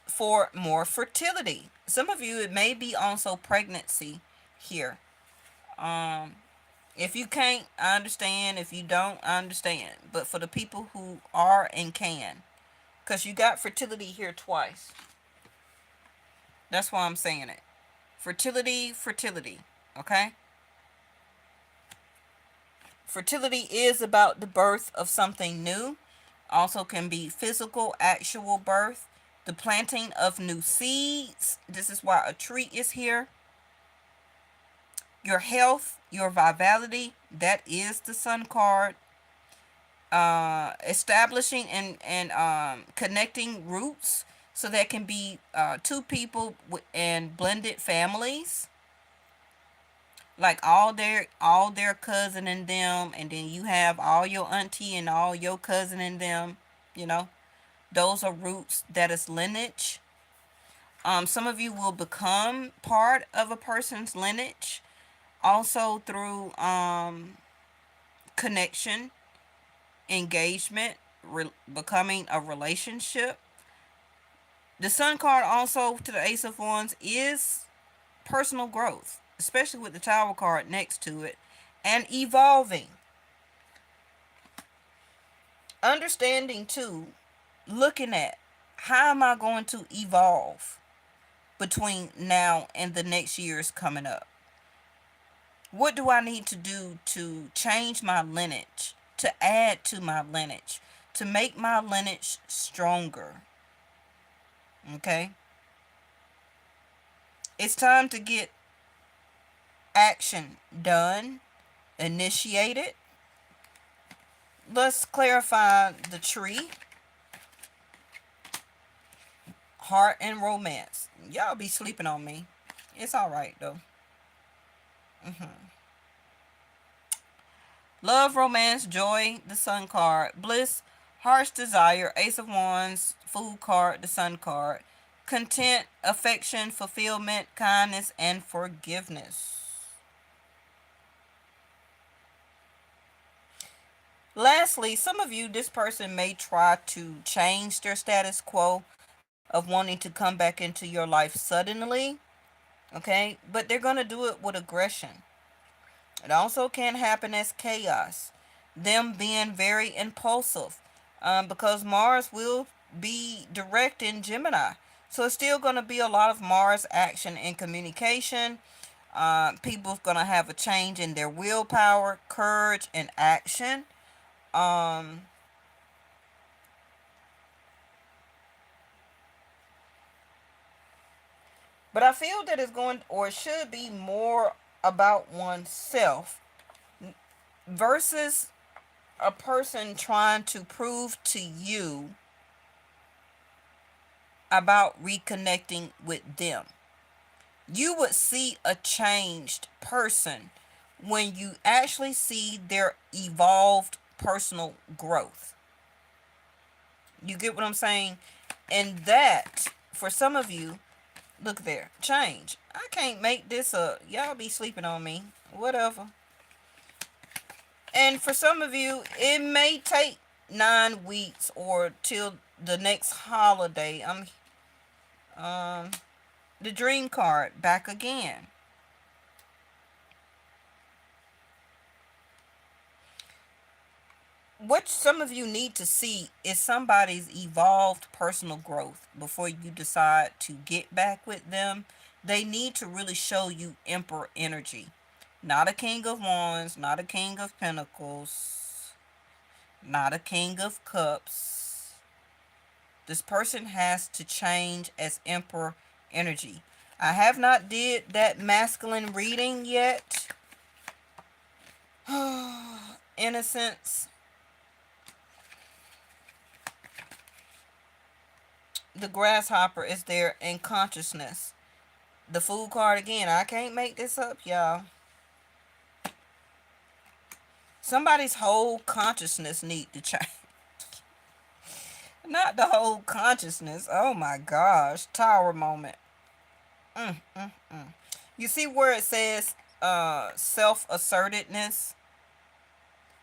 S1: for more fertility. Some of you, it may be also pregnancy here. Um, if you can't, I understand. If you don't, I understand. But for the people who are and can, because you got fertility here twice. That's why I'm saying it. Fertility, fertility. Okay? Fertility is about the birth of something new. Also can be physical, actual birth. The planting of new seeds. This is why a tree is here. Your health, your vitality. That is the sun card. Establishing and connecting roots, so that can be two people and blended families, like all their cousin and them, and then you have all your auntie and all your cousin and them, you know. Those are roots. That is lineage. Some of you will become part of a person's lineage also through connection, engagement, becoming a relationship. The sun card also to the Ace of Wands is personal growth, especially with the Tower card next to it, and evolving. Understanding too, looking at how am I going to evolve between now and the next years coming up. What do I need to do to change my lineage, to add to my lineage, to make my lineage stronger? Okay? It's time to get action done, initiated. Let's clarify the tree. Heart and romance. Y'all be sleeping on me. It's alright though. Love, romance, joy, the sun card. Bliss, heart's desire, Ace of Wands, Fool card, the sun card. Content, affection, fulfillment, kindness, and forgiveness. Lastly, some of you, this person may try to change their status quo of wanting to come back into your life suddenly. Okay? But they're going to do it with aggression. It also can happen as chaos. Them being very impulsive. Because Mars will be direct in Gemini. So it's still going to be a lot of Mars action and communication. People's going to have a change in their willpower, courage, and action. Um, but I feel that it's going, or it should be, more about oneself versus a person trying to prove to you about reconnecting with them. You would see a changed person when you actually see their evolved personal growth. You get what I'm saying? And that, for some of you, look there, change. I can't make this up. Y'all be sleeping on me. Whatever. And for some of you, it may take 9 weeks or till the next holiday. The dream card back again. What some of you need to see is somebody's evolved personal growth before you decide to get back with them. They need to really show you Emperor energy. Not a King of Wands, not a King of Pentacles, not a King of Cups. This person has to change as Emperor energy. I have not did that masculine reading yet. Innocence. The grasshopper is there in consciousness. The food card again, I can't make this up, y'all. Somebody's whole consciousness need to change. Not the whole consciousness. Oh my gosh. Tower moment. Mm, mm, mm. You see where it says self-assertedness?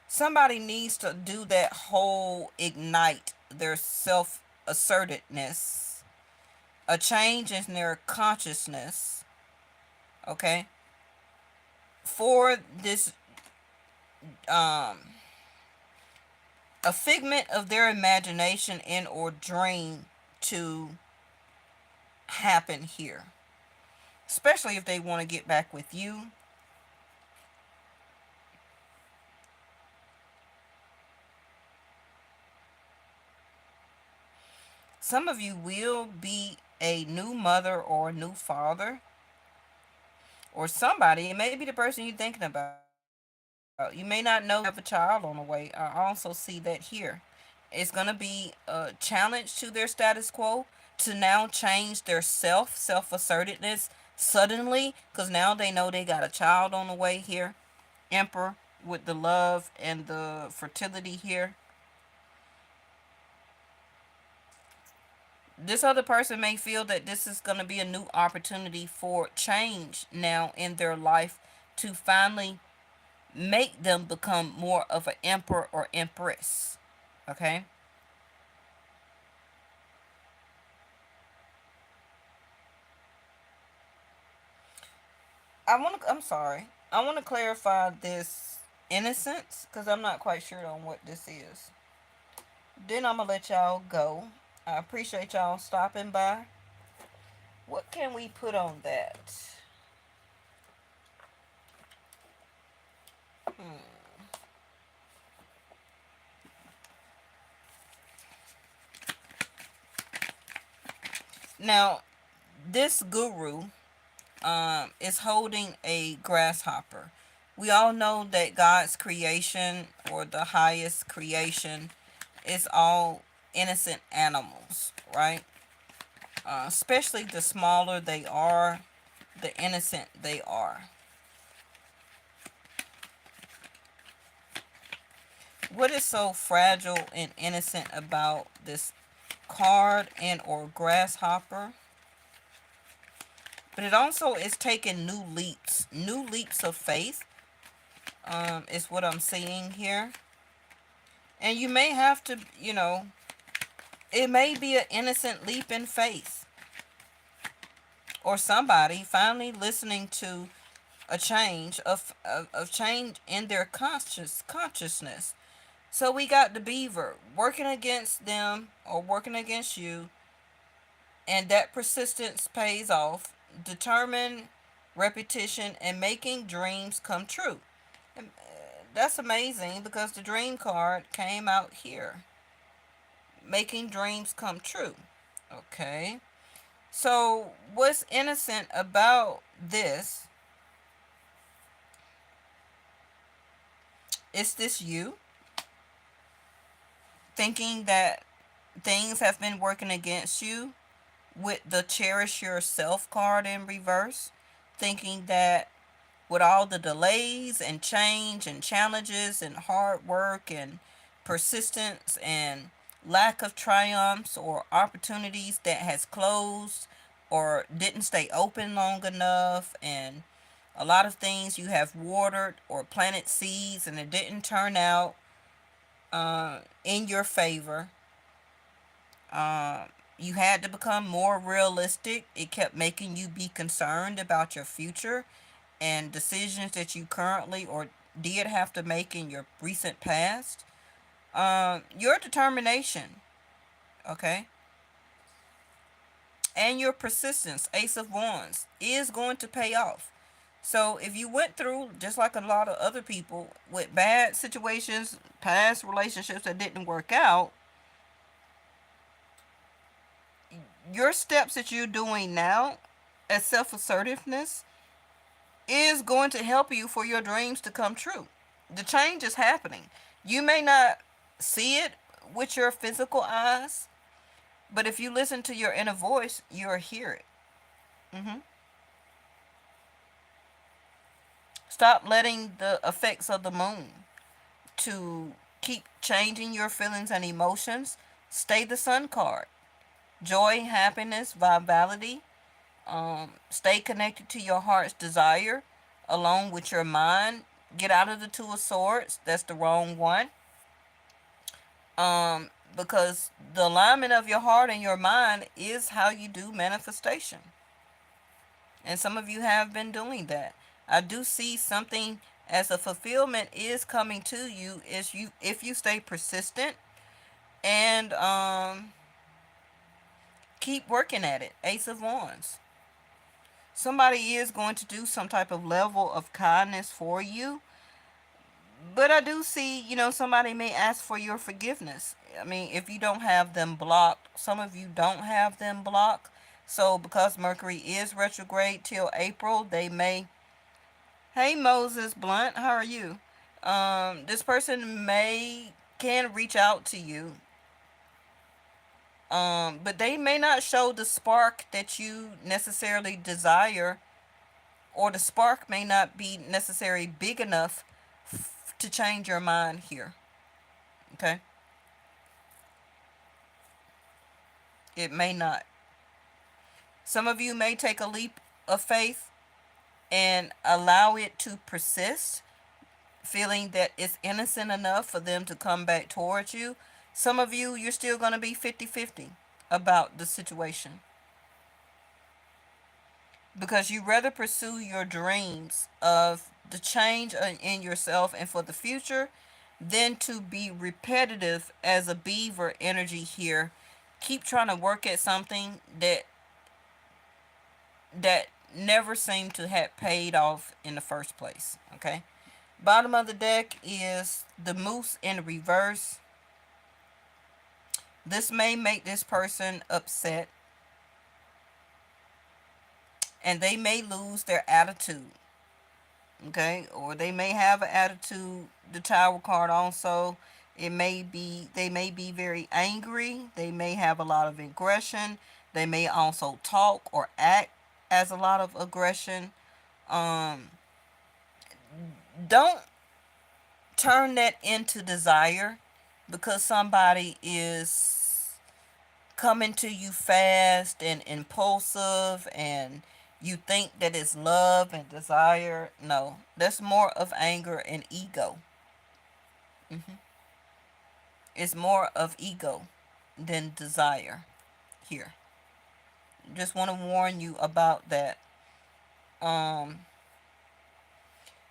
S1: Somebody needs to do that whole ignite their self-assertedness. A change in their consciousness. Okay? For this um a figment of their imagination and or dream to happen here, especially if they want to get back with you. Some of you will be a new mother or a new father, or somebody. It may be the person you're thinking about. You may not know you have a child on the way. I also see that here. It's going to be a challenge to their status quo to now change their self-assertedness suddenly, because now they know they got a child on the way here. Emperor with the love and the fertility here. This other person may feel that this is going to be a new opportunity for change now in their life to finally make them become more of an emperor or empress. Okay? I'm sorry. I want to clarify this innocence because I'm not quite sure on what this is. Then I'm going to let y'all go. I appreciate y'all stopping by. What can we put on that? Now, this guru is holding a grasshopper. We all know that God's creation or the highest creation is all innocent animals, right? Especially the smaller they are, the innocent they are. What is so fragile and innocent about this card and or grasshopper? But it also is taking new leaps of faith. Is what I'm seeing here. And you may have to, it may be an innocent leap in faith. Or somebody finally listening to a change of change in their consciousness. So we got the beaver working against them or working against you, and that persistence pays off. Determined repetition and making dreams come true. And, that's amazing because the dream card came out here. Making dreams come true. Okay. So, what's innocent about this? Is this you thinking that things have been working against you with the cherish yourself card in reverse? Thinking that with all the delays and change and challenges and hard work and persistence and lack of triumphs or opportunities that has closed or didn't stay open long enough, and a lot of things you have watered or planted seeds and it didn't turn out in your favor. You had to become more realistic. It kept making you be concerned about your future and decisions that you currently or did have to make in your recent past. Your determination, okay, and your persistence, Ace of Wands, is going to pay off. So if you went through, just like a lot of other people, with bad situations, past relationships that didn't work out, your steps that you're doing now as self-assertiveness is going to help you for your dreams to come true. The change is happening. You may not see it with your physical eyes, But if you listen to your inner voice, you'll hear it. Stop letting the effects of the moon to keep changing your feelings and emotions. Stay the sun card. Joy, happiness, vitality. Stay connected to your heart's desire along with your mind. Get out of the Two of Swords. That's the wrong one. Because the alignment of your heart and your mind is how you do manifestation. And some of you have been doing that. I do see something as a fulfillment is coming to you is you if you stay persistent and keep working at it. Ace of Wands. Somebody is going to do some type of level of kindness for you. But I do see, somebody may ask for your forgiveness. I mean, if you don't have them blocked, some of you don't have them blocked. So because Mercury is retrograde till April, they may. Hey Moses Blunt, how are you? This person can reach out to you. But they may not show the spark that you necessarily desire, or the spark may not be necessarily big enough to change your mind here. Okay? It may not. Some of you may take a leap of faith and allow it to persist, feeling that it's innocent enough for them to come back towards you. Some of you, you're still going to be 50-50 about the situation. Because you rather pursue your dreams of the change in yourself and for the future than to be repetitive as a beaver energy here. Keep trying to work at something that never seemed to have paid off in the first place. Okay? Bottom of the deck is the Moose in reverse. This may make this person upset, and they may lose their attitude. Okay? Or they may have an attitude. The Tower card also. They may be very angry. They may have a lot of aggression. They may also talk or act as a lot of aggression. Don't turn that into desire because somebody is coming to you fast and impulsive and you think that it's love and desire. No, that's more of anger and ego. It's more of ego than desire here. Just want to warn you about that.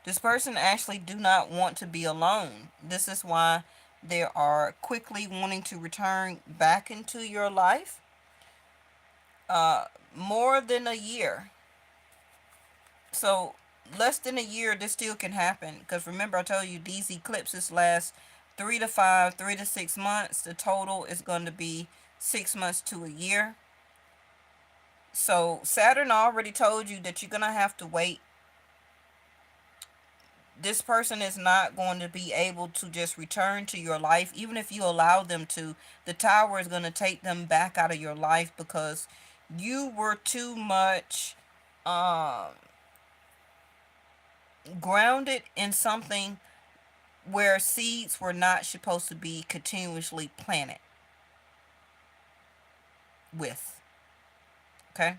S1: This person actually do not want to be alone. This is why they are quickly wanting to return back into your life. More than a year. So less than a year, this still can happen. Because remember, I told you these eclipses last 3 to 6 months. The total is going to be 6 months to a year. So Saturn already told you that you're going to have to wait. This person is not going to be able to just return to your life. Even if you allow them to, the Tower is going to take them back out of your life because you were too much grounded in something where seeds were not supposed to be continuously planted with. Okay?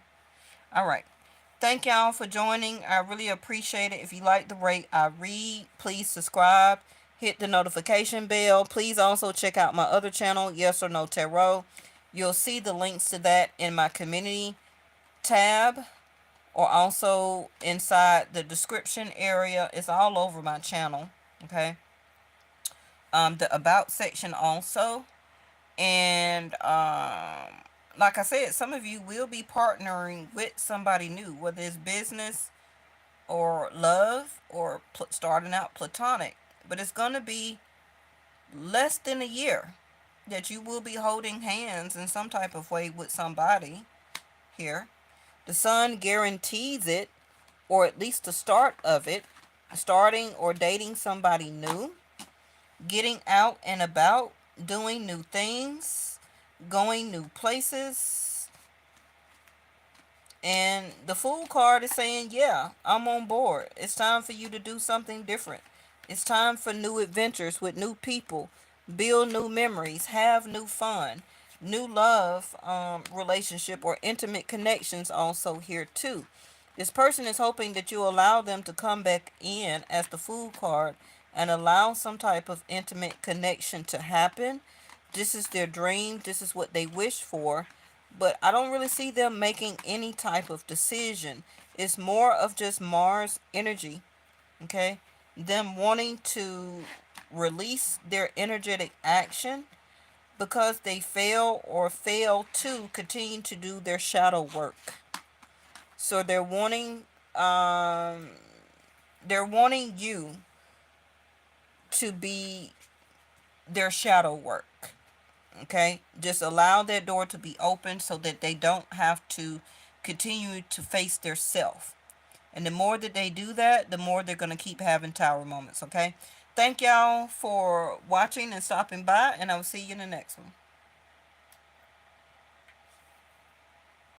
S1: All right. Thank y'all for joining. I really appreciate it. If you like the rate I read, please subscribe. Hit the notification bell. Please also check out my other channel, Yes or No Tarot. You'll see the links to that in my community tab or also inside the description area. It's all over my channel. Okay. The about section also. And like I said, some of you will be partnering with somebody new, whether it's business or love or starting out platonic. But it's going to be less than a year that you will be holding hands in some type of way with somebody here. The sun guarantees it, or at least the start of it, starting or dating somebody new, getting out and about, doing new things, going new places. And the Fool card is saying, yeah, I'm on board. It's time for you to do something different. It's time for new adventures with new people, build new memories, have new fun, new love relationship or intimate connections also here too. This person is hoping that you allow them to come back in as the Fool card and allow some type of intimate connection to happen. This is their dream. This is what they wish for. But I don't really see them making any type of decision. It's more of just Mars energy, okay? Them wanting to release their energetic action because they fail to continue to do their shadow work. So um they're wanting you to be their shadow work. Okay, just allow that door to be open so that they don't have to continue to face their self. And the more that they do that, the more they're going to keep having tower moments. Okay, thank y'all for watching and stopping by, and I will see you in the next one.